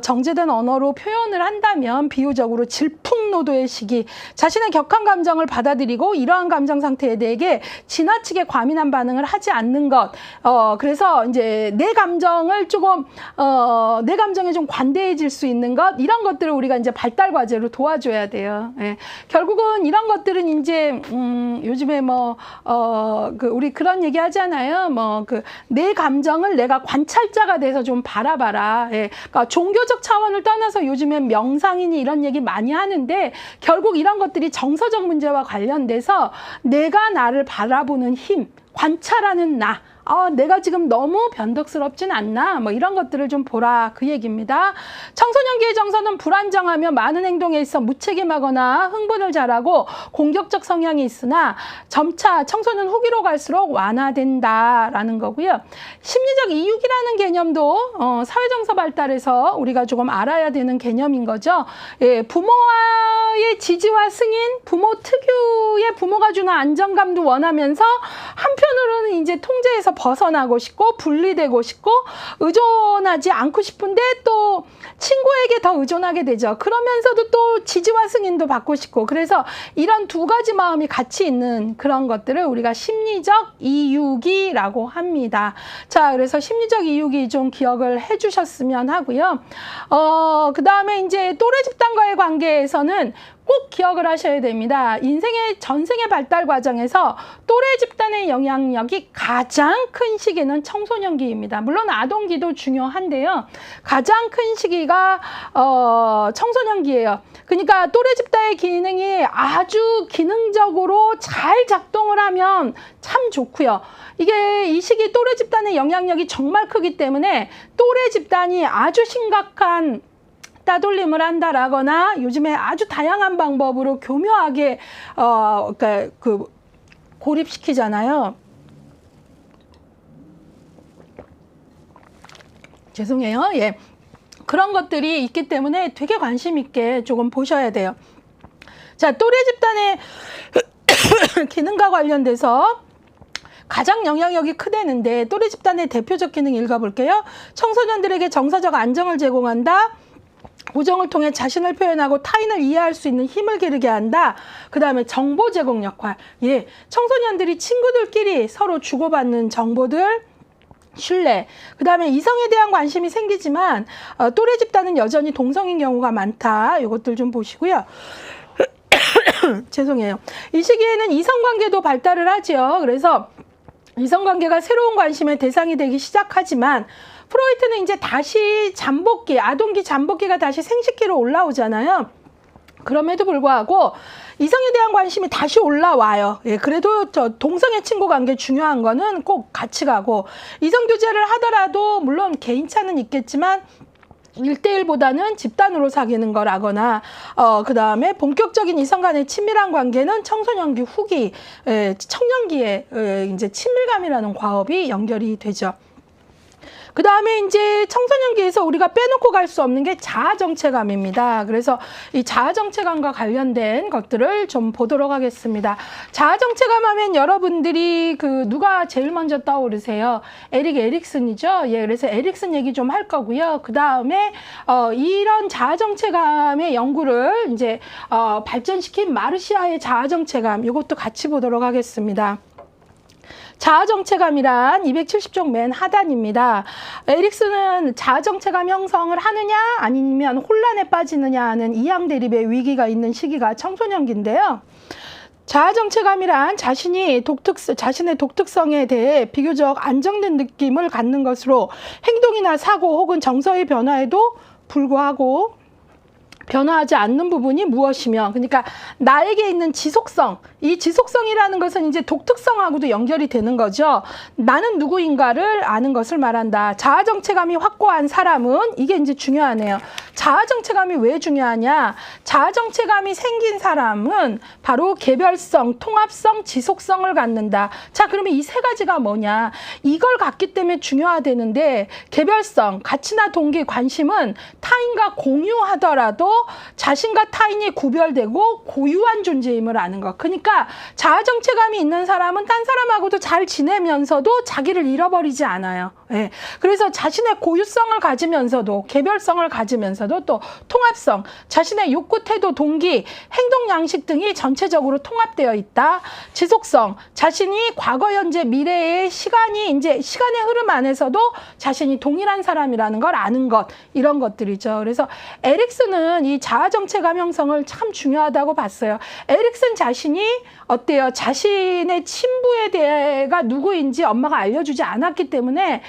정제된 언어로 표현을 한다면 비유적으로 질풍노도의 시기, 자신의 격한 감정을 받아들이고 이러한 감정 상태에 대해 지나치게 과민한 반응을 하지 않는 것. 그래서 이제 내 감정을 조금 내 감정에 좀 관대해질 수 있는 것, 이런 것들을 우리가 이제 발달 과제로 도와줘야 돼요. 예. 결국은 이런 것들은 이제 요즘에 뭐 우리 그런 얘기 하잖아요. 뭐 내 감정을 내가 관찰자가 돼서 좀 바라봐라. 예. 그러니까 종교적 차원을 떠나서 요즘엔 명상이니 이런 얘기 많이 하는데 결국 이런 것들이 정서적 문제와 관련돼서 내가 나를 바라보는 힘, 관찰하는 나, 내가 지금 너무 변덕스럽진 않나, 뭐 이런 것들을 좀 보라, 그 얘기입니다. 청소년기의 정서는 불안정하며 많은 행동에 있어 무책임하거나 흥분을 잘하고 공격적 성향이 있으나 점차 청소년 후기로 갈수록 완화된다라는 거고요. 심리적 이육이라는 개념도 사회정서 발달에서 우리가 조금 알아야 되는 개념인 거죠. 예, 부모와의 지지와 승인, 부모 특유의 부모가 주는 안정감도 원하면서 한편으로는 이제 통제에서 벗어나고 싶고 분리되고 싶고 의존하지 않고 싶은데 또 친구에게 더 의존하게 되죠. 그러면서도 또 지지와 승인도 받고 싶고, 그래서 이런 두 가지 마음이 같이 있는 그런 것들을 우리가 심리적 이유기라고 합니다. 자, 그래서 심리적 이유기 좀 기억을 해 주셨으면 하고요. 그 다음에 이제 또래 집단과의 관계에서는 꼭 기억을 하셔야 됩니다. 인생의 전생의 발달 과정에서 또래 집단의 영향력이 가장 큰 시기는 청소년기입니다. 물론 아동기도 중요한데요. 가장 큰 시기가 청소년기예요. 그러니까 또래 집단의 기능이 아주 기능적으로 잘 작동을 하면 참 좋고요. 이게 이 시기 또래 집단의 영향력이 정말 크기 때문에 또래 집단이 아주 심각한 따돌림을 한다라거나 요즘에 아주 다양한 방법으로 교묘하게 그러니까 고립시키잖아요. 죄송해요. 예. 그런 것들이 있기 때문에 되게 관심 있게 조금 보셔야 돼요. 자, 또래 집단의 기능과 관련돼서 가장 영향력이 크다는데 또래 집단의 대표적 기능 읽어볼게요. 청소년들에게 정서적 안정을 제공한다. 우정을 통해 자신을 표현하고 타인을 이해할 수 있는 힘을 기르게 한다. 그 다음에 정보 제공 역할. 예, 청소년들이 친구들끼리 서로 주고받는 정보들, 신뢰. 그 다음에 이성에 대한 관심이 생기지만 또래 집단은 여전히 동성인 경우가 많다. 이것들 좀 보시고요. 죄송해요. 이 시기에는 이성관계도 발달을 하죠. 그래서 이성관계가 새로운 관심의 대상이 되기 시작하지만 프로이트는 이제 다시 잠복기, 아동기 잠복기가 다시 생식기로 올라오잖아요. 그럼에도 불구하고 이성에 대한 관심이 다시 올라와요. 예, 그래도 동성애 친구 관계 중요한 거는 꼭 같이 가고, 이성 교제를 하더라도 물론 개인차는 있겠지만 1대1보다는 집단으로 사귀는 거라거나 그 다음에 본격적인 이성 간의 친밀한 관계는 청소년기 후기, 청년기에 이제 친밀감이라는 과업이 연결이 되죠. 그 다음에 이제 청소년기에서 우리가 빼놓고 갈 수 없는 게 자아정체감입니다. 그래서 이 자아정체감과 관련된 것들을 좀 보도록 하겠습니다. 자아정체감 하면 여러분들이 누가 제일 먼저 떠오르세요? 에릭 에릭슨이죠. 예, 그래서 에릭슨 얘기 좀 할 거고요. 그 다음에 이런 자아정체감의 연구를 이제 발전시킨 마르시아의 자아정체감, 이것도 같이 보도록 하겠습니다. 자아정체감이란 270쪽 맨 하단입니다. 에릭슨은 자아정체감 형성을 하느냐 아니면 혼란에 빠지느냐 하는 이양 대립의 위기가 있는 시기가 청소년기인데요. 자아정체감이란 자신의 독특성에 대해 비교적 안정된 느낌을 갖는 것으로 행동이나 사고 혹은 정서의 변화에도 불구하고 변화하지 않는 부분이 무엇이며, 그러니까 나에게 있는 지속성, 이 지속성이라는 것은 이제 독특성하고도 연결이 되는 거죠. 나는 누구인가를 아는 것을 말한다. 자아정체감이 확고한 사람은, 이게 이제 중요하네요. 자아정체감이 왜 중요하냐? 자아정체감이 생긴 사람은 바로 개별성, 통합성, 지속성을 갖는다. 자, 그러면 이 세 가지가 뭐냐? 이걸 갖기 때문에 중요하다는데, 개별성, 가치나 동기, 관심은 타인과 공유하더라도 자신과 타인이 구별되고 고유한 존재임을 아는 것. 그러니까 자아정체감이 있는 사람은 딴 사람하고도 잘 지내면서도 자기를 잃어버리지 않아요. 예. 그래서 자신의 고유성을 가지면서도, 개별성을 가지면서도 또 통합성, 자신의 욕구, 태도, 동기, 행동 양식 등이 전체적으로 통합되어 있다. 지속성, 자신이 과거, 현재, 미래의 시간의 흐름 안에서도 자신이 동일한 사람이라는 걸 아는 것, 이런 것들이죠. 그래서 에릭슨은 이 자아정체감 형성을 참 중요하다고 봤어요. 에릭슨 자신이 어때요? 자신의 친부에 대해가 누구인지 엄마가 알려주지 않았기 때문에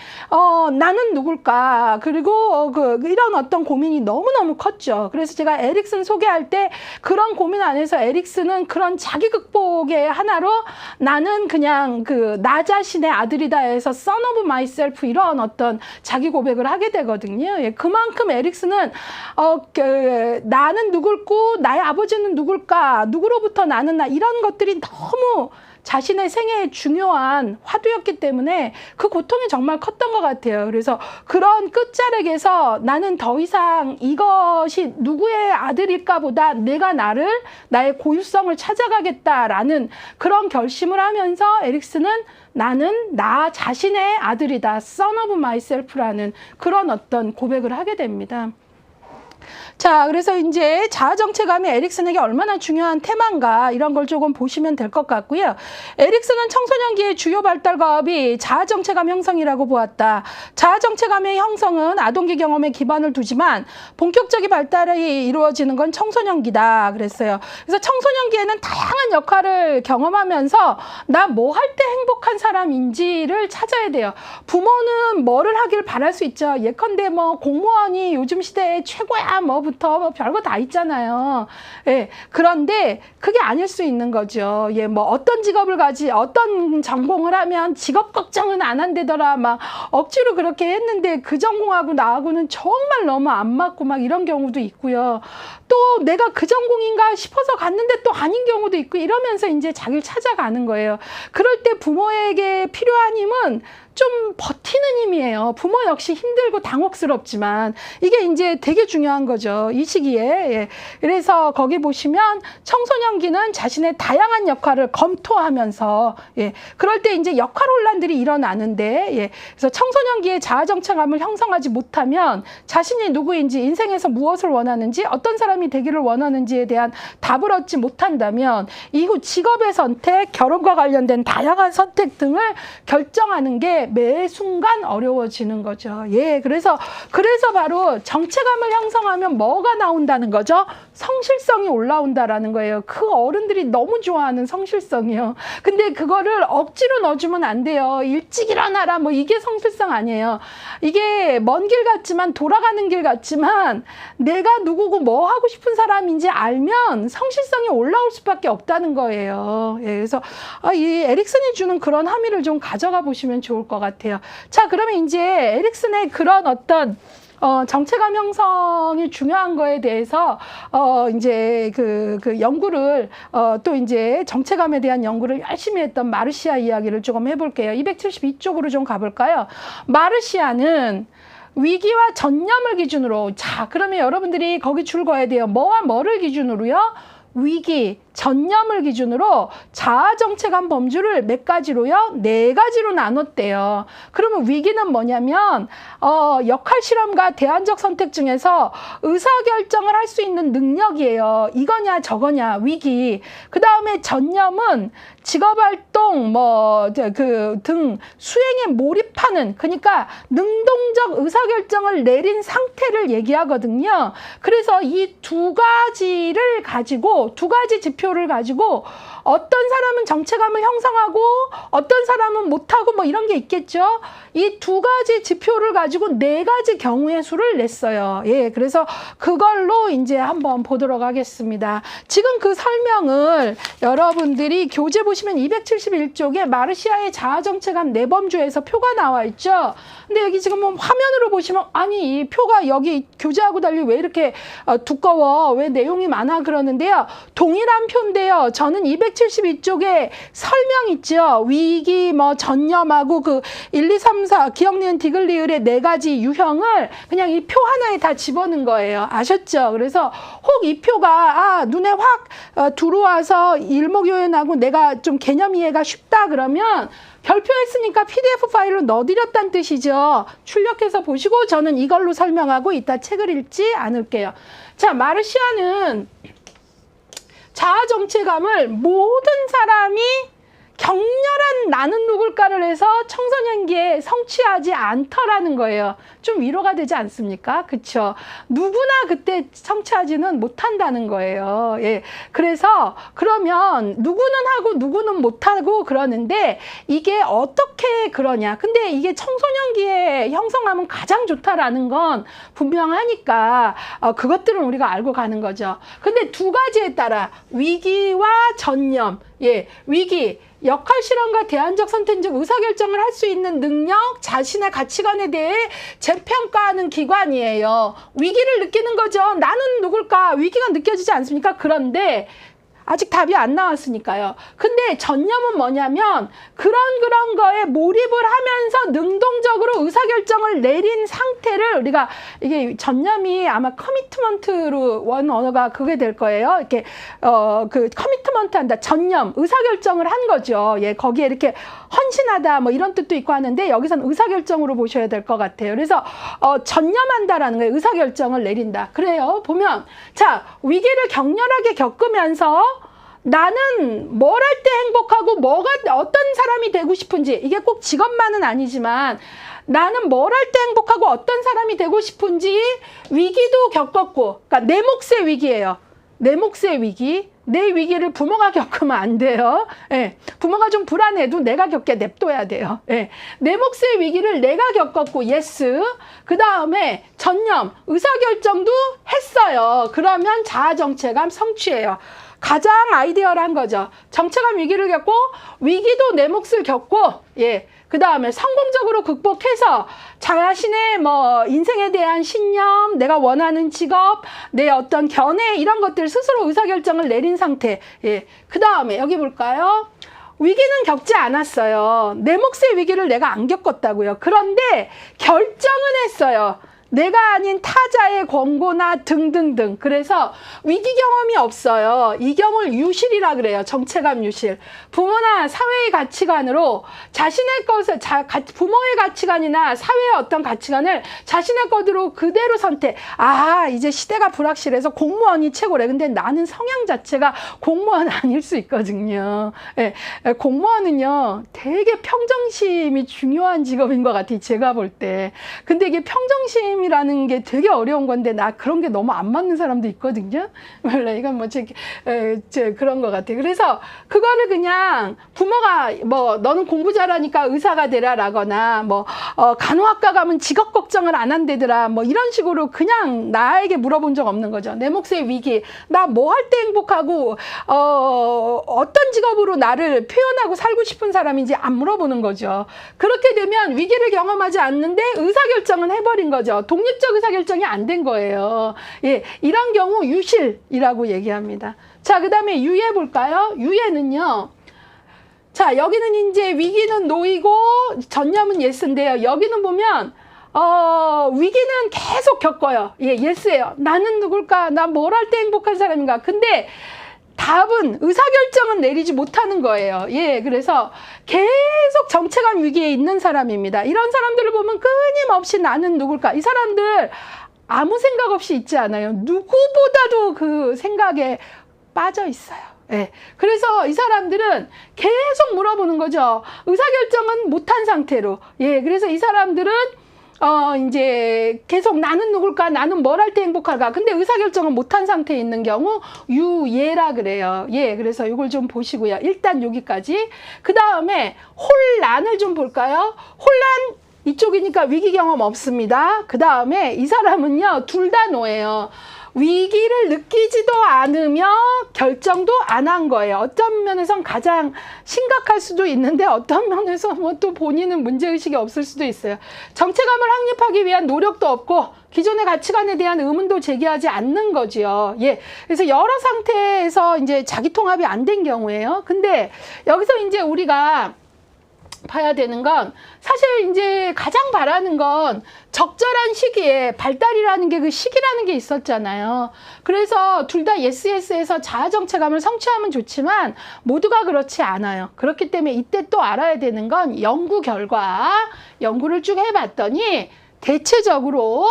나는 누굴까? 그리고 이런 어떤 고민이 너무너무 컸죠. 그래서 제가 에릭슨 소개할 때 그런 고민 안에서 에릭슨은 그런 자기 극복의 하나로 나는 그냥 나 자신의 아들이다 해서 son of myself 이런 어떤 자기 고백을 하게 되거든요. 예, 그만큼 에릭슨은 나는 누굴고 나의 아버지는 누굴까? 누구로부터 나는 이런 것들이 너무 자신의 생애에 중요한 화두였기 때문에 그 고통이 정말 컸던 것 같아요. 그래서 그런 끝자락에서 나는 더 이상 이것이 누구의 아들일까 보다 내가 나의 고유성을 찾아가겠다라는 그런 결심을 하면서 에릭슨은 나는 나 자신의 아들이다. son of myself라는 그런 어떤 고백을 하게 됩니다. 자, 그래서 이제 자아정체감이 에릭슨에게 얼마나 중요한 테마인가 이런 걸 조금 보시면 될 것 같고요. 에릭슨은 청소년기의 주요 발달과업이 자아정체감 형성이라고 보았다. 자아정체감의 형성은 아동기 경험에 기반을 두지만 본격적인 발달이 이루어지는 건 청소년기다 그랬어요. 그래서 청소년기에는 다양한 역할을 경험하면서 나 뭐 할 때 행복한 사람인지를 찾아야 돼요. 부모는 뭐를 하길 바랄 수 있죠. 예컨대 뭐 공무원이 요즘 시대에 최고야 부터 별거 다 있잖아요. 예. 그런데 그게 아닐 수 있는 거죠. 예, 뭐 어떤 직업을 어떤 전공을 하면 직업 걱정은 안 한대더라. 막 억지로 그렇게 했는데 그 전공하고 나하고는 정말 너무 안 맞고 막 이런 경우도 있고요. 또 내가 그 전공인가 싶어서 갔는데 또 아닌 경우도 있고 이러면서 이제 자기를 찾아가는 거예요. 그럴 때 부모에게 필요한 힘은 좀 버티는 힘이에요. 부모 역시 힘들고 당혹스럽지만 이게 이제 되게 중요한 거죠. 이 시기에. 예. 그래서 거기 보시면 청소년기는 자신의 다양한 역할을 검토하면서 그럴 때 이제 역할 혼란들이 일어나는데 그래서 청소년기에 자아정체감을 형성하지 못하면 자신이 누구인지 인생에서 무엇을 원하는지 어떤 사람이 되기를 원하는지에 대한 답을 얻지 못한다면 이후 직업의 선택, 결혼과 관련된 다양한 선택 등을 결정하는 게 매 순간 어려워지는 거죠. 예, 그래서 바로 정체감을 형성하면 뭐가 나온다는 거죠? 성실성이 올라온다라는 거예요. 그 어른들이 너무 좋아하는 성실성이요. 근데 그거를 억지로 넣어주면 안 돼요. 일찍 일어나라 뭐 이게 성실성 아니에요. 이게 먼 길 같지만 돌아가는 길 같지만 내가 누구고 뭐 하고 싶은 사람인지 알면 성실성이 올라올 수밖에 없다는 거예요. 예, 그래서 이 에릭슨이 주는 그런 함의를 좀 가져가 보시면 좋을 것 같아요. 자, 그러면 이제 에릭슨의 그런 어떤 정체감 형성이 중요한 거에 대해서 이제 그 연구를 또 이제 정체감에 대한 연구를 열심히 했던 마르시아 이야기를 조금 해볼게요. 272쪽으로 좀 가볼까요? 마르시아는 위기와 전념을 기준으로, 자, 그러면 여러분들이 거기 줄 거야 돼요. 뭐와 뭐를 기준으로요? 위기, 전념을 기준으로 자아정체감 범주를 몇 가지로요? 4가지로 나눴대요. 그러면 위기는 뭐냐면 역할 실험과 대안적 선택 중에서 의사결정을 할 수 있는 능력이에요. 이거냐 저거냐 위기. 그 다음에 전념은 직업활동 등 수행에 몰입하는, 그러니까 능동적 의사결정을 내린 상태를 얘기하거든요. 그래서 이 두 가지를 가지고 두 가지 지표 지표를 가지고 어떤 사람은 정체감을 형성하고 어떤 사람은 못하고 뭐 이런 게 있겠죠. 이 두 가지 지표를 가지고 네 가지 경우의 수를 냈어요. 예, 그래서 그걸로 이제 한번 보도록 하겠습니다. 지금 그 설명을 여러분들이 교재 보시면 271쪽에 마르시아의 자아정체감 내범주에서 표가 나와 있죠. 근데 여기 지금 뭐 화면으로 보시면 아니 이 표가 여기 교재하고 달리 왜 이렇게 두꺼워, 왜 내용이 많아 그러는데요. 동일한 표인데요. 저는 272쪽에 설명 있죠. 위기 뭐 전념하고 그 1, 2, 3, 4 기억, 니은, 디귿, 리을의 네 가지 유형을 그냥 이 표 하나에 다 집어넣은 거예요. 아셨죠? 그래서 혹 이 표가 눈에 확 들어와서 일목요연하고 내가 좀 개념 이해가 쉽다 그러면 별표했으니까 PDF 파일로 넣어드렸다는 뜻이죠. 출력해서 보시고 저는 이걸로 설명하고 이따 책을 읽지 않을게요. 자, 마르시아는 자아정체감을 모든 사람이 격렬한 나는 누굴까를 해서 청소년기에 성취하지 않더라는 거예요. 좀 위로가 되지 않습니까? 그쵸? 누구나 그때 성취하지는 못한다는 거예요. 예. 그래서 그러면 누구는 하고 누구는 못하고 그러는데 이게 어떻게 그러냐. 근데 이게 청소년기에 형성하면 가장 좋다라는 건 분명하니까 그것들은 우리가 알고 가는 거죠. 근데 두 가지에 따라 위기와 전념. 예, 위기. 역할 실현과 대안적 선택적 의사결정을 할 수 있는 능력, 자신의 가치관에 대해 재평가하는 기관이에요. 위기를 느끼는 거죠. 나는 누굴까? 위기가 느껴지지 않습니까? 그런데 아직 답이 안 나왔으니까요. 근데 전념은 뭐냐면 그런 거에 몰입을 하면서 능동적으로 의사결정을 내린 상태를 우리가 이게 전념이 아마 커미트먼트로 원 언어가 그게 될 거예요. 이렇게 그 커미트먼트 한다. 전념, 의사결정을 한 거죠. 예, 거기에 이렇게 헌신하다 뭐 이런 뜻도 있고 하는데 여기선 의사결정으로 보셔야 될 것 같아요. 그래서 전념한다라는 거예요. 의사결정을 내린다. 그래요. 보면 자, 위기를 격렬하게 겪으면서 나는 뭘 할 때 행복하고 어떤 사람이 되고 싶은지, 이게 꼭 직업만은 아니지만 나는 뭘 할 때 행복하고 어떤 사람이 되고 싶은지 위기도 겪었고, 그러니까 내 몫의 위기예요. 내 몫의 위기. 내 위기를 부모가 겪으면 안 돼요. 예, 부모가 좀 불안해도 내가 겪게 냅둬야 돼요. 예, 내 몫의 위기를 내가 겪었고, 예스. 그 다음에 전념, 의사결정도 했어요. 그러면 자아정체감 성취예요. 가장 아이디어란 거죠. 정체감 위기를 겪고 위기도 내 몫을 겪고, 예, 그 다음에 성공적으로 극복해서 자신의 뭐 인생에 대한 신념, 내가 원하는 직업, 내 어떤 견해 이런 것들 스스로 의사결정을 내린 상태. 예, 그 다음에 여기 볼까요? 위기는 겪지 않았어요. 내 몫의 위기를 내가 안 겪었다고요. 그런데 결정은 했어요. 내가 아닌 타자의 권고나 등등등. 그래서 위기 경험이 없어요. 이 경우를 유실이라 그래요. 정체감 유실. 부모나 사회의 가치관으로 자신의 것을, 부모의 가치관이나 사회의 어떤 가치관을 자신의 것으로 그대로 선택. 아, 이제 시대가 불확실해서 공무원이 최고래. 근데 나는 성향 자체가 공무원 아닐 수 있거든요. 예, 공무원은요, 되게 평정심이 중요한 직업인 것 같아요. 제가 볼 때. 근데 이게 평정심 이라는 게 되게 어려운 건데 나 그런 게 너무 안 맞는 사람도 있거든요. 원래 이건 뭐 그런 것 같아요. 그래서 그거를 그냥 부모가 뭐 너는 공부 잘하니까 의사가 되라라거나 뭐 간호학과 가면 직업 걱정을 안 한대더라 뭐 이런 식으로 그냥 나에게 물어본 적 없는 거죠. 내 몫의 위기, 나 뭐 할 때 행복하고 어떤 직업으로 나를 표현하고 살고 싶은 사람인지 안 물어보는 거죠. 그렇게 되면 위기를 경험하지 않는데 의사결정은 해버린 거죠. 독립적 의사결정이 안 된 거예요. 예, 이런 경우 유실이라고 얘기합니다. 자, 그 다음에 유예 볼까요? 유예는요. 자, 여기는 이제 위기는 노이고 전념은 예스인데요. 여기는 보면 위기는 계속 겪어요. 예, 예스예요. 나는 누굴까? 나 뭘 할 때 행복한 사람인가? 근데 답은 의사결정은 내리지 못하는 거예요. 예, 그래서 계속 정체감 위기에 있는 사람입니다. 이런 사람들을 보면 끊임없이 나는 누굴까? 이 사람들 아무 생각 없이 있지 않아요. 누구보다도 그 생각에 빠져 있어요. 예, 그래서 이 사람들은 계속 물어보는 거죠. 의사결정은 못한 상태로. 예, 그래서 이 사람들은 이제 계속 나는 누굴까? 나는 뭘 할 때 행복할까? 근데 의사결정을 못한 상태에 있는 경우 유예라 그래요. 예, 그래서 이걸 좀 보시고요. 일단 여기까지. 그 다음에 혼란을 좀 볼까요? 혼란 이쪽이니까 위기 경험 없습니다. 그 다음에 이 사람은요, 둘 다 노예요. 위기를 느끼지도 않으며 결정도 안 한 거예요. 어떤 면에선 가장 심각할 수도 있는데 어떤 면에서 뭐 또 본인은 문제의식이 없을 수도 있어요. 정체감을 확립하기 위한 노력도 없고 기존의 가치관에 대한 의문도 제기하지 않는 거지요. 예. 그래서 여러 상태에서 이제 자기 통합이 안 된 경우에요. 근데 여기서 이제 우리가 봐야 되는 건 사실 이제 가장 바라는 건 적절한 시기에 발달이라는 게 그 시기라는 게 있었잖아요. 그래서 둘 다 예스에서 자아 정체감을 성취하면 좋지만 모두가 그렇지 않아요. 그렇기 때문에 이때 또 알아야 되는 건 연구 결과, 연구를 쭉 해봤더니 대체적으로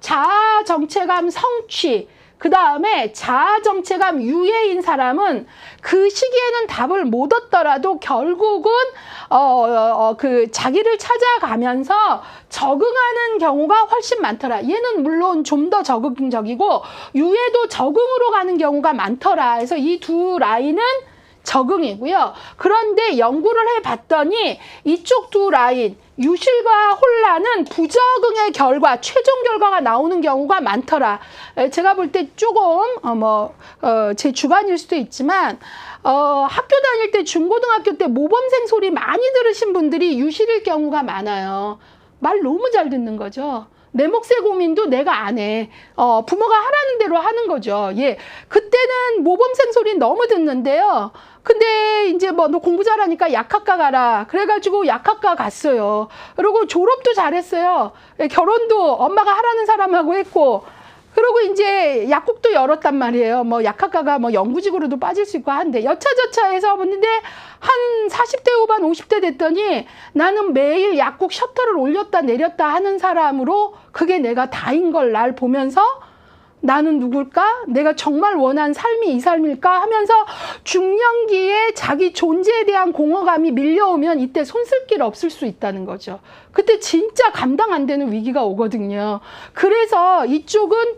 자아 정체감 성취, 그 다음에 자아 정체감 유예인 사람은 그 시기에는 답을 못 얻더라도 결국은 그 자기를 찾아가면서 적응하는 경우가 훨씬 많더라. 얘는 물론 좀 더 적응적이고 유예도 적응으로 가는 경우가 많더라. 그래서 이 두 라인은 적응이고요. 그런데 연구를 해봤더니 이쪽 두 라인 유실과 혼란은 부적응의 결과, 최종 결과가 나오는 경우가 많더라. 제가 볼 때 조금 제 주관일 수도 있지만 학교 다닐 때 중고등학교 때 모범생 소리 많이 들으신 분들이 유실일 경우가 많아요. 말 너무 잘 듣는 거죠. 내 몫의 고민도 내가 안 해. 부모가 하라는 대로 하는 거죠. 예. 그때는 모범생 소리 너무 듣는데요. 근데 이제 뭐 너 공부 잘하니까 약학과 가라. 그래가지고 약학과 갔어요. 그리고 졸업도 잘했어요. 결혼도 엄마가 하라는 사람하고 했고. 그리고 이제 약국도 열었단 말이에요. 뭐 약학과가 뭐 연구직으로도 빠질 수 있고 한데 여차저차해서 봤는데 한 40대 후반 50대 됐더니 나는 매일 약국 셔터를 올렸다 내렸다 하는 사람으로 그게 내가 다인 걸 날 보면서 나는 누굴까? 내가 정말 원한 삶이 이 삶일까? 하면서 중년기에 자기 존재에 대한 공허감이 밀려오면 이때 손 쓸 길 없을 수 있다는 거죠. 그때 진짜 감당 안 되는 위기가 오거든요. 그래서 이쪽은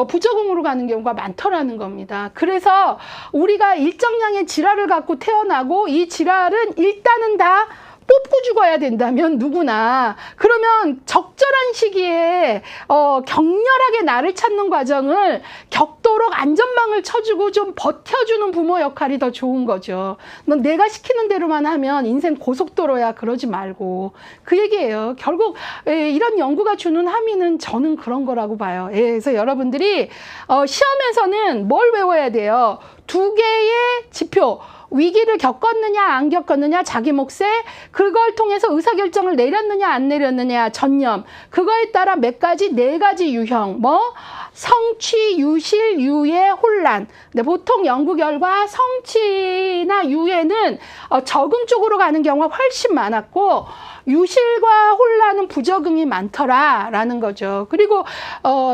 부적응으로 가는 경우가 많더라는 겁니다. 그래서 우리가 일정량의 질환을 갖고 태어나고 이 질환은 일단은 다 뽑고 죽어야 된다면 누구나 그러면 적절한 시기에 격렬하게 나를 찾는 과정을 겪도록 안전망을 쳐주고 좀 버텨주는 부모 역할이 더 좋은 거죠. 넌 내가 시키는 대로만 하면 인생 고속도로야 그러지 말고 그 얘기예요. 결국 이런 연구가 주는 함의는 저는 그런 거라고 봐요. 그래서 여러분들이 시험에서는 뭘 외워야 돼요? 두 개의 지표. 위기를 겪었느냐 안 겪었느냐 자기 몫에 그걸 통해서 의사결정을 내렸느냐 안 내렸느냐 전념 그거에 따라 몇 가지 네 가지 유형 뭐 성취, 유실, 유예, 혼란. 근데 보통 연구 결과 성취나 유예는 적응 쪽으로 가는 경우가 훨씬 많았고 유실과 혼란은 부적응이 많더라라는 거죠. 그리고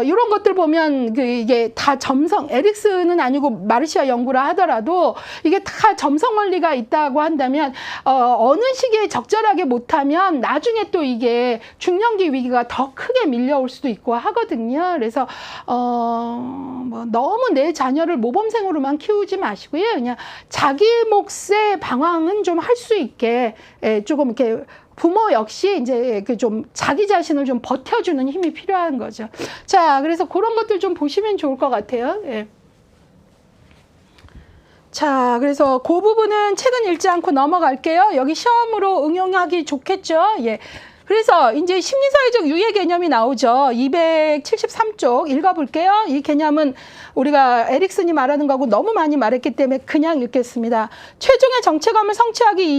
이런 것들 보면 이게 다 점성, 에릭슨은 아니고 마르시아 연구라 하더라도 이게 다 점성 원리가 있다고 한다면 어느 시기에 적절하게 못하면 나중에 또 이게 중년기 위기가 더 크게 밀려올 수도 있고 하거든요. 그래서 뭐 너무 내 자녀를 모범생으로만 키우지 마시고요. 그냥 자기 몫의 방황은 좀 할 수 있게 조금 이렇게 부모 역시 이제 그 좀 자기 자신을 좀 버텨주는 힘이 필요한 거죠. 자, 그래서 그런 것들 좀 보시면 좋을 것 같아요. 예. 자, 그래서 그 부분은 책은 읽지 않고 넘어갈게요. 여기 시험으로 응용하기 좋겠죠. 예. 그래서 이제 심리사회적 유예 개념이 나오죠. 273쪽 읽어볼게요. 이 개념은 우리가 에릭슨이 말하는 거하고 너무 많이 말했기 때문에 그냥 읽겠습니다. 최종의 정체감을 성취하기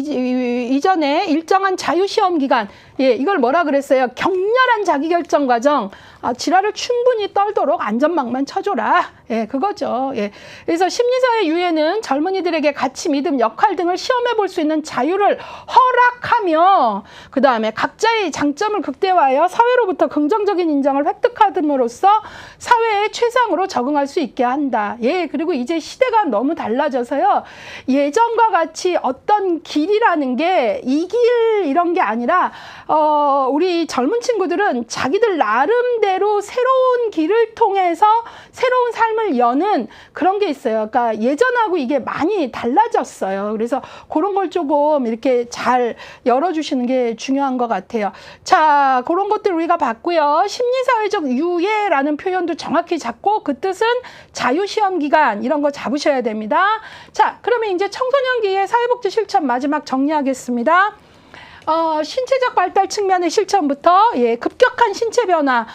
이전에 일정한 자유시험 기간, 예, 이걸 뭐라 그랬어요? 격렬한 자기결정 과정, 지랄을 충분히 떨도록 안전망만 쳐줘라. 예, 그거죠. 예. 그래서 심리사회 유예는 젊은이들에게 가치, 믿음, 역할 등을 시험해 볼 수 있는 자유를 허락하며 그 다음에 각자의 장점을 극대화하여 사회로부터 긍정적인 인정을 획득함으로써 사회의 최상으로 적응할 수 있게 한다. 예, 그리고 이제 시대가 너무 달라져서요. 예전과 같이 어떤 길이라는 게 이 길 이런 게 아니라 우리 젊은 친구들은 자기들 나름대로 새로운 길을 통해서 새로운 삶을 여는 그런 게 있어요. 그러니까 예전하고 이게 많이 달라졌어요. 그래서 그런 걸 조금 이렇게 잘 열어주시는 게 중요한 것 같아요. 자, 그런 것들 우리가 봤고요. 심리사회적 유예라는 표현도 정확히 잡고 그 뜻은 자유시험기간 이런 거 잡으셔야 됩니다. 자, 그러면 이제 청소년기의 사회복지 실천 마지막 정리하겠습니다. 신체적 발달 측면의 실천부터 급격한 신체 변화,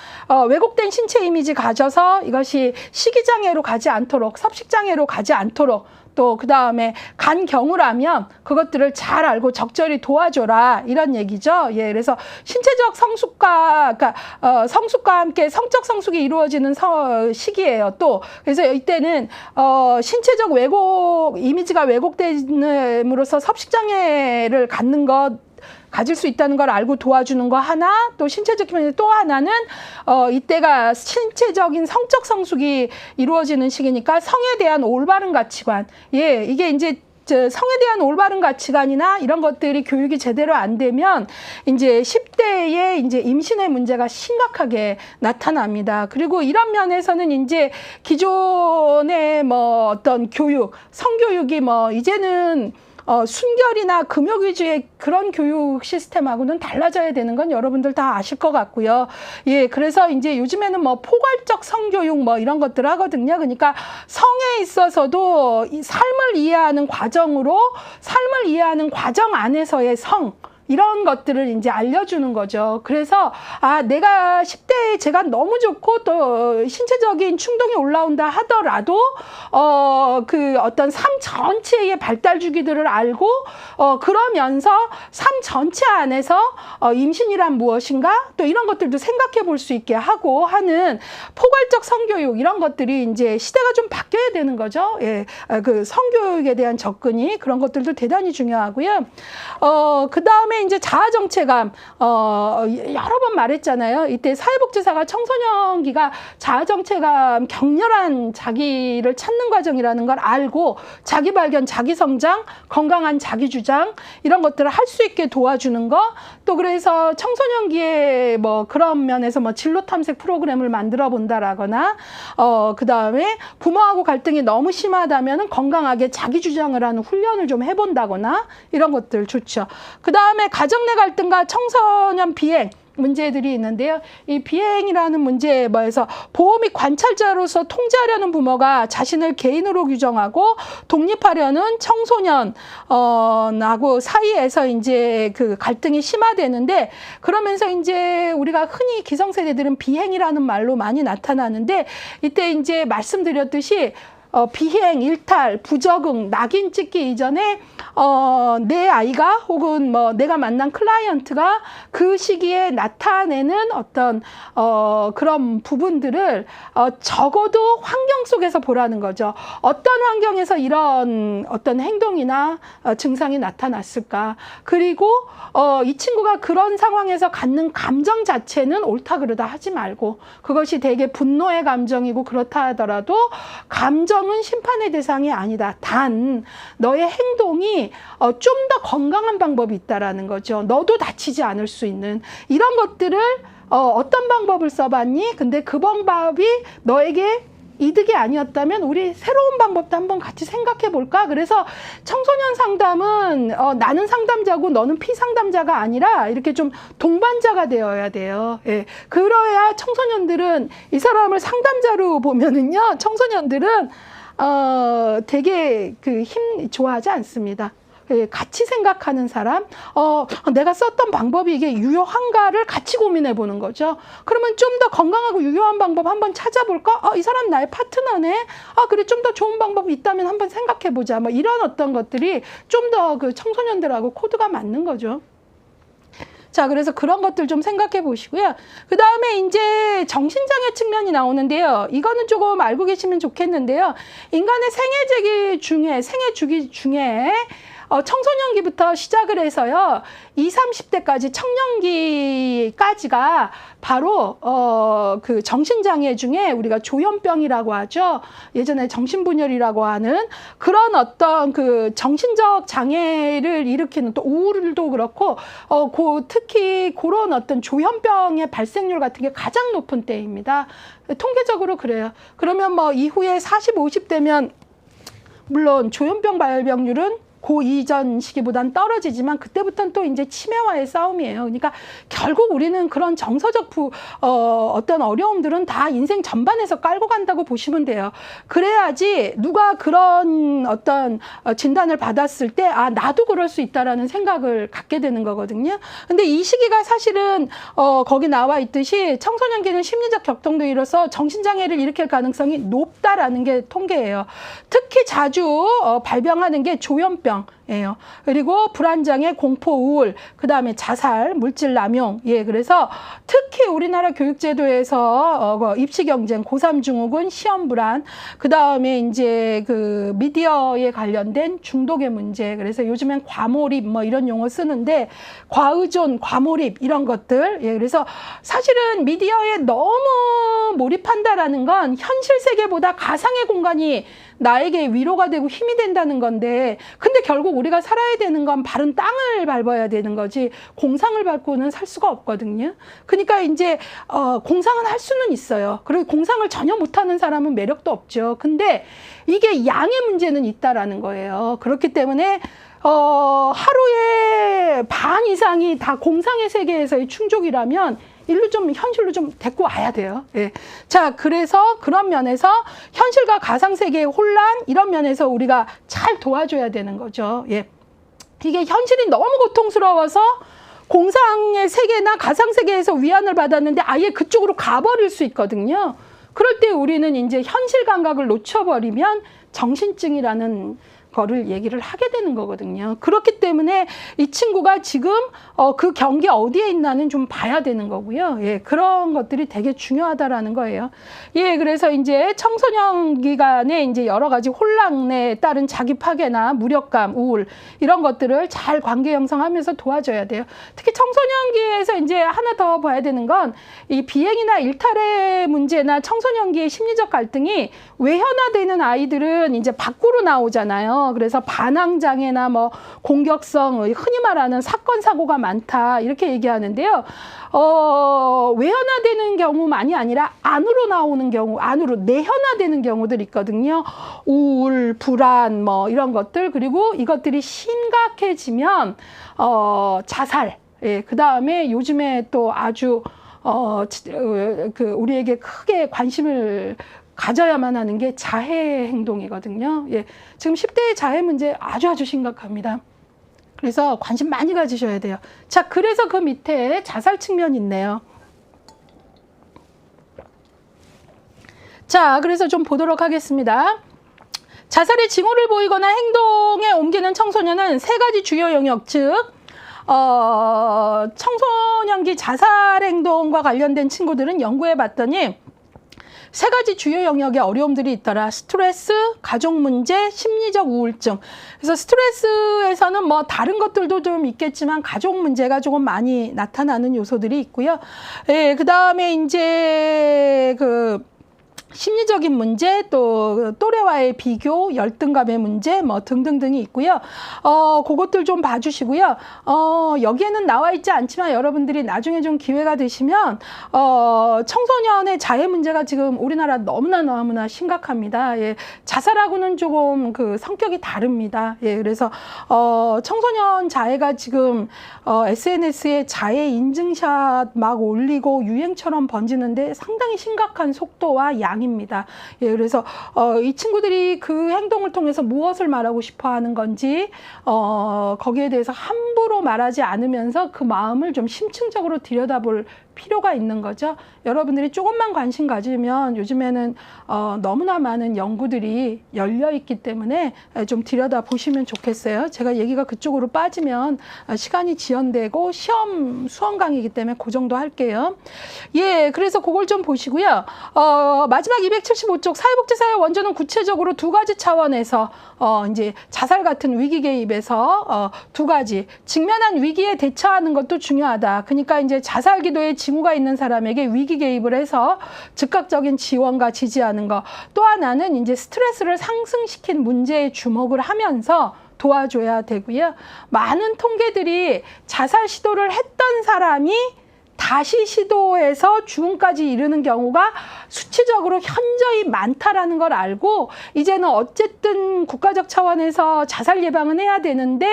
왜곡된 신체 이미지 가져서 이것이 식이장애로 가지 않도록, 섭식장애로 가지 않도록 또 그 다음에 간 경우라면 그것들을 잘 알고 적절히 도와줘라 이런 얘기죠. 예, 그래서 신체적 성숙과, 그러니까 성숙과 함께 성적 성숙이 이루어지는 시기예요. 또 그래서 이때는 신체적 왜곡 이미지가 왜곡됨으로써 섭식장애를 갖는 것 가질 수 있다는 걸 알고 도와주는 거 하나, 또 신체적 면에 또 하나는 이때가 신체적인 성적 성숙이 이루어지는 시기니까 성에 대한 올바른 가치관. 예, 이게 이제 성에 대한 올바른 가치관이나 이런 것들이 교육이 제대로 안 되면 이제 10대에 이제 임신의 문제가 심각하게 나타납니다. 그리고 이런 면에서는 이제 기존의 뭐 어떤 교육, 성교육이 뭐 이제는 순결이나 금욕 위주의 그런 교육 시스템하고는 달라져야 되는 건 여러분들 다 아실 것 같고요. 예, 그래서 이제 요즘에는 뭐 포괄적 성교육 뭐 이런 것들 하거든요. 그러니까 성에 있어서도 이 삶을 이해하는 과정으로 삶을 이해하는 과정 안에서의 성, 이런 것들을 이제 알려주는 거죠. 그래서 내가 10대에 제가 너무 좋고 또 신체적인 충동이 올라온다 하더라도 그 어떤 삶 전체의 발달 주기들을 알고 그러면서 삶 전체 안에서 임신이란 무엇인가 또 이런 것들도 생각해 볼 수 있게 하고 하는 포괄적 성교육 이런 것들이 이제 시대가 좀 바뀌어야 되는 거죠. 예, 그 성교육에 대한 접근이 그런 것들도 대단히 중요하고요. 그 다음에 이제 자아 정체감, 여러 번 말했잖아요. 이때 사회복지사가 청소년기가 자아 정체감, 격렬한 자기를 찾는 과정이라는 걸 알고 자기 발견, 자기 성장, 건강한 자기 주장 이런 것들을 할 수 있게 도와주는 거. 또 그래서 청소년기에 뭐 그런 면에서 뭐 진로 탐색 프로그램을 만들어 본다라거나 그 다음에 부모하고 갈등이 너무 심하다면은 건강하게 자기 주장을 하는 훈련을 좀 해본다거나 이런 것들 좋죠. 그 다음에 가정 내 갈등과 청소년 비행 문제들이 있는데요. 이 비행이라는 문제에 뭐해서 보호 및 관찰자로서 통제하려는 부모가 자신을 개인으로 규정하고 독립하려는 청소년 하고 사이에서 이제 그 갈등이 심화되는데 그러면서 이제 우리가 흔히 기성세대들은 비행이라는 말로 많이 나타나는데 이때 이제 말씀드렸듯이 비행, 일탈, 부적응, 낙인 찍기 이전에 내 아이가 혹은 뭐 내가 만난 클라이언트가 그 시기에 나타내는 어떤 그런 부분들을 적어도 환경 속에서 보라는 거죠. 어떤 환경에서 이런 어떤 행동이나 증상이 나타났을까. 그리고 이 친구가 그런 상황에서 갖는 감정 자체는 옳다 그르다 하지 말고 그것이 되게 분노의 감정이고 그렇다 하더라도 감정은 심판의 대상이 아니다. 단 너의 행동이 좀 더 건강한 방법이 있다라는 거죠. 너도 다치지 않을 수 있는 이런 것들을 어떤 방법을 써봤니? 근데 그 방법이 너에게 이득이 아니었다면 우리 새로운 방법도 한번 같이 생각해 볼까? 그래서 청소년 상담은 나는 상담자고 너는 피상담자가 아니라 이렇게 좀 동반자가 되어야 돼요. 예. 그래야 청소년들은 이 사람을 상담자로 보면은요, 청소년들은 되게 그 좋아하지 않습니다. 같이 생각하는 사람, 내가 썼던 방법이 이게 유효한가를 같이 고민해 보는 거죠. 그러면 좀 더 건강하고 유효한 방법 한번 찾아볼까? 이 사람 나의 파트너네. 그래, 좀 더 좋은 방법이 있다면 한번 생각해 보자. 뭐 이런 어떤 것들이 좀 더 그 청소년들하고 코드가 맞는 거죠. 자, 그래서 그런 것들 좀 생각해 보시고요. 그 다음에 이제 정신장애 측면이 나오는데요. 이거는 조금 알고 계시면 좋겠는데요. 인간의 생애 주기 중에 청소년기부터 시작을 해서요, 20, 30대까지 청년기까지가 바로 그 정신장애 중에 우리가 조현병이라고 하죠. 예전에 정신분열이라고 하는 그런 어떤 그 정신적 장애를 일으키는, 또 우울도 그렇고 특히 그런 어떤 조현병의 발생률 같은 게 가장 높은 때입니다. 통계적으로 그래요. 그러면 뭐 이후에 40, 50대면 물론 조현병 발병률은 그 이전 시기보단 떨어지지만 그때부터는 또 이제 치매와의 싸움이에요. 그러니까 결국 우리는 그런 정서적 어떤 어려움들은 다 인생 전반에서 깔고 간다고 보시면 돼요. 그래야지 누가 그런 어떤 진단을 받았을 때 아, 나도 그럴 수 있다라는 생각을 갖게 되는 거거든요. 근데 이 시기가 사실은 거기 나와 있듯이 청소년기는 심리적 격동도 일어서 정신장애를 일으킬 가능성이 높다라는 게 통계예요. 특히 자주 발병하는 게 조현병 예요. 그리고 불안장애, 공포, 우울, 그 다음에 자살, 물질 남용. 예, 그래서 특히 우리나라 교육제도에서 입시 경쟁, 고3 증후군, 시험 불안, 그 다음에 이제 그 미디어에 관련된 중독의 문제. 그래서 요즘엔 과몰입 뭐 이런 용어 쓰는데 과의존, 과몰입 이런 것들. 예, 그래서 사실은 미디어에 너무 몰입한다라는 건 현실 세계보다 가상의 공간이 나에게 위로가 되고 힘이 된다는 건데, 근데 결국 우리가 살아야 되는 건 바른 땅을 밟아야 되는 거지 공상을 밟고는 살 수가 없거든요. 그러니까 이제 공상은 할 수는 있어요. 그리고 공상을 전혀 못하는 사람은 매력도 없죠. 근데 이게 양의 문제는 있다라는 거예요. 그렇기 때문에 하루에 반 이상이 다 공상의 세계에서의 충족이라면 일로 좀 현실로 좀 데리고 와야 돼요. 예. 자, 그래서 그런 면에서 현실과 가상세계의 혼란, 이런 면에서 우리가 잘 도와줘야 되는 거죠. 예. 이게 현실이 너무 고통스러워서 공상의 세계나 가상세계에서 위안을 받았는데 아예 그쪽으로 가버릴 수 있거든요. 그럴 때 우리는 이제 현실 감각을 놓쳐버리면 정신증이라는 거를 얘기를 하게 되는 거거든요. 그렇기 때문에 이 친구가 지금 그 경계 어디에 있나는 좀 봐야 되는 거고요. 예, 그런 것들이 되게 중요하다라는 거예요. 예, 그래서 이제 청소년 기간에 이제 여러 가지 혼란에 따른 자기 파괴나 무력감, 우울 이런 것들을 잘 관계 형성하면서 도와줘야 돼요. 특히 청소년기에서 이제 하나 더 봐야 되는 건 이 비행이나 일탈의 문제나 청소년기의 심리적 갈등이 외현화되는 아이들은 이제 밖으로 나오잖아요. 그래서 반항장애나 뭐 공격성, 흔히 말하는 사건, 사고가 많다 이렇게 얘기하는데요. 외현화되는 경우만이 아니라 안으로 나오는 경우, 안으로 내현화되는 경우들 있거든요. 우울, 불안 뭐 이런 것들, 그리고 이것들이 심각해지면 자살, 예, 그 다음에 요즘에 또 아주 우리에게 크게 관심을 가져야만 하는 게 자해 행동이거든요. 예, 지금 10대의 자해 문제 아주 심각합니다. 그래서 관심 많이 가지셔야 돼요. 자, 그래서 그 밑에 자살 측면이 있네요. 자, 그래서 좀 보도록 하겠습니다. 자살의 징후를 보이거나 행동에 옮기는 청소년은 세 가지 주요 영역, 즉 청소년기 자살 행동과 관련된 친구들은 연구해 봤더니 세 가지 주요 영역의 어려움들이 있더라. 스트레스, 가족 문제, 심리적 우울증. 그래서 스트레스에서는 뭐 다른 것들도 좀 있겠지만 가족 문제가 조금 많이 나타나는 요소들이 있고요. 예, 그 다음에 이제 심리적인 문제, 또 또래와의 비교, 열등감의 문제 뭐 등등등이 있고요. 그것들 좀 봐주시고요. 여기에는 나와 있지 않지만 여러분들이 나중에 좀 기회가 되시면 청소년의 자해 문제가 지금 우리나라 너무나 심각합니다. 예, 자살하고는 조금 그 성격이 다릅니다. 예, 그래서 청소년 자해가 지금 SNS에 자해 인증샷 막 올리고 유행처럼 번지는데 상당히 심각한 속도와 양입니다. 예, 그래서 이 친구들이 그 행동을 통해서 무엇을 말하고 싶어 하는 건지 거기에 대해서 함부로 말하지 않으면서 그 마음을 좀 심층적으로 들여다볼 필요가 있는 거죠. 여러분들이 조금만 관심 가지면 요즘에는 너무나 많은 연구들이 열려 있기 때문에 좀 들여다 보시면 좋겠어요. 제가 얘기가 그쪽으로 빠지면 시간이 지연되고 시험 수험 강의이기 때문에 그 정도 할게요. 예, 그래서 그걸 좀 보시고요. 마지막 275쪽 사회복지사회 원조는 구체적으로 두 가지 차원에서 이제 자살 같은 위기 개입에서 두 가지 직면한 위기에 대처하는 것도 중요하다. 그러니까 이제 자살 기도에 징후가 있는 사람에게 위기 개입을 해서 즉각적인 지원과 지지하는 것. 또 하나는 이제 스트레스를 상승시킨 문제에 주목을 하면서 도와줘야 되고요. 많은 통계들이 자살 시도를 했던 사람이 다시 시도해서 죽음까지 이르는 경우가 수치적으로 현저히 많다라는 걸 알고 이제는 어쨌든 국가적 차원에서 자살 예방은 해야 되는데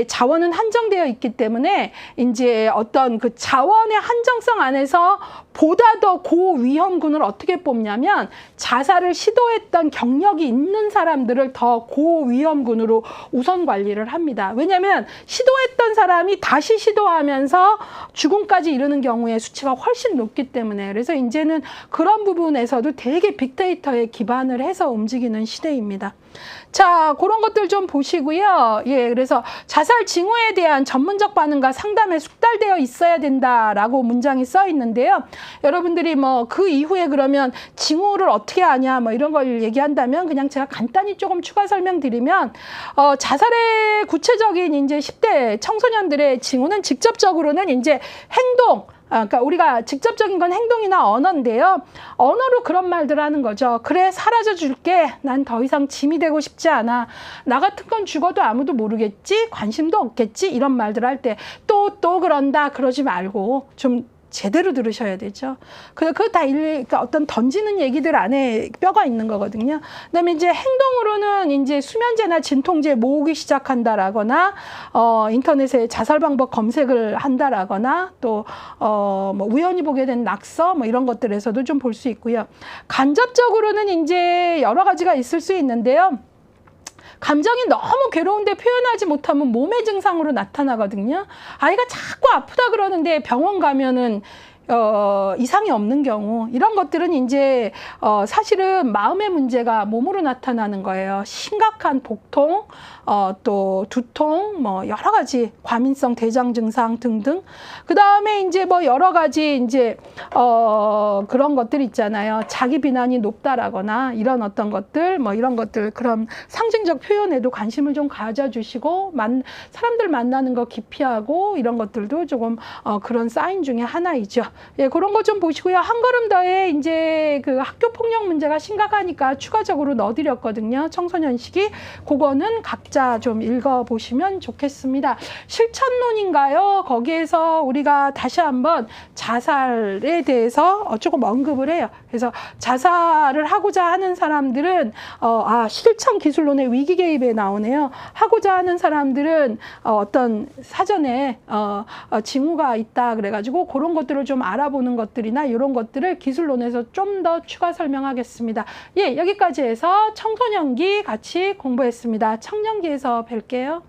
자원은 한정되어 있기 때문에 이제 어떤 그 자원의 한정성 안에서 보다 더 고위험군을 어떻게 뽑냐면 자살을 시도했던 경력이 있는 사람들을 더 고위험군으로 우선 관리를 합니다. 왜냐하면 시도했던 사람이 다시 시도하면서 죽음까지 이르는 경우에 수치가 훨씬 높기 때문에 그래서 이제는 그런 부분에서도 되게 빅데이터에 기반을 해서 움직이는 시대입니다. 자, 그런 것들 좀 보시고요. 예, 그래서 자살 징후에 대한 전문적 반응과 상담에 숙달되어 있어야 된다라고 문장이 써 있는데요. 여러분들이 뭐 그 이후에 그러면 징후를 어떻게 아냐 뭐 이런 걸 얘기한다면 그냥 제가 간단히 조금 추가 설명드리면 자살의 구체적인 이제 10대 청소년들의 징후는 직접적으로는 이제 행동 그러니까 우리가 직접적인 건 행동이나 언어인데요. 언어로 그런 말들 하는 거죠. 그래, 사라져 줄게. 난 더 이상 짐이 되고 싶지 않아. 나 같은 건 죽어도 아무도 모르겠지. 관심도 없겠지. 이런 말들 할 때 또 그런다. 그러지 말고 좀 제대로 들으셔야 되죠. 그거 다 그러니까 어떤 던지는 얘기들 안에 뼈가 있는 거거든요. 그다음에 이제 행동으로는 이제 수면제나 진통제 모으기 시작한다라거나 인터넷에 자살 방법 검색을 한다라거나 또 뭐 우연히 보게 된 낙서 뭐 이런 것들에서도 좀 볼 수 있고요. 간접적으로는 이제 여러 가지가 있을 수 있는데요. 감정이 너무 괴로운데 표현하지 못하면 몸의 증상으로 나타나거든요. 아이가 자꾸 아프다 그러는데 병원 가면은 이상이 없는 경우 이런 것들은 이제 사실은 마음의 문제가 몸으로 나타나는 거예요. 심각한 복통, 또 두통, 뭐 여러 가지 과민성 대장 증상 등등. 그 다음에 이제 뭐 여러 가지 이제 그런 것들 있잖아요. 자기 비난이 높다라거나 이런 어떤 것들, 뭐 이런 것들 그런 상징적 표현에도 관심을 좀 가져주시고 사람들 만나는 거 기피하고 이런 것들도 조금 그런 사인 중에 하나이죠. 예, 그런 거 좀 보시고요. 한 걸음 더에 이제 그 학교 폭력 문제가 심각하니까 추가적으로 넣어드렸거든요. 청소년 시기. 그거는 각자 좀 읽어보시면 좋겠습니다. 실천론인가요? 거기에서 우리가 다시 한번 자살에 대해서 조금 언급을 해요. 그래서 자살을 하고자 하는 사람들은 실천 기술론의 위기 개입에 나오네요. 하고자 하는 사람들은 어떤 사전에 징후가 있다 그래가지고 그런 것들을 좀 알아보는 것들이나 이런 것들을 기술론에서 좀 더 추가 설명하겠습니다. 예, 여기까지 해서 청소년기 같이 공부했습니다. 청년기에서 뵐게요.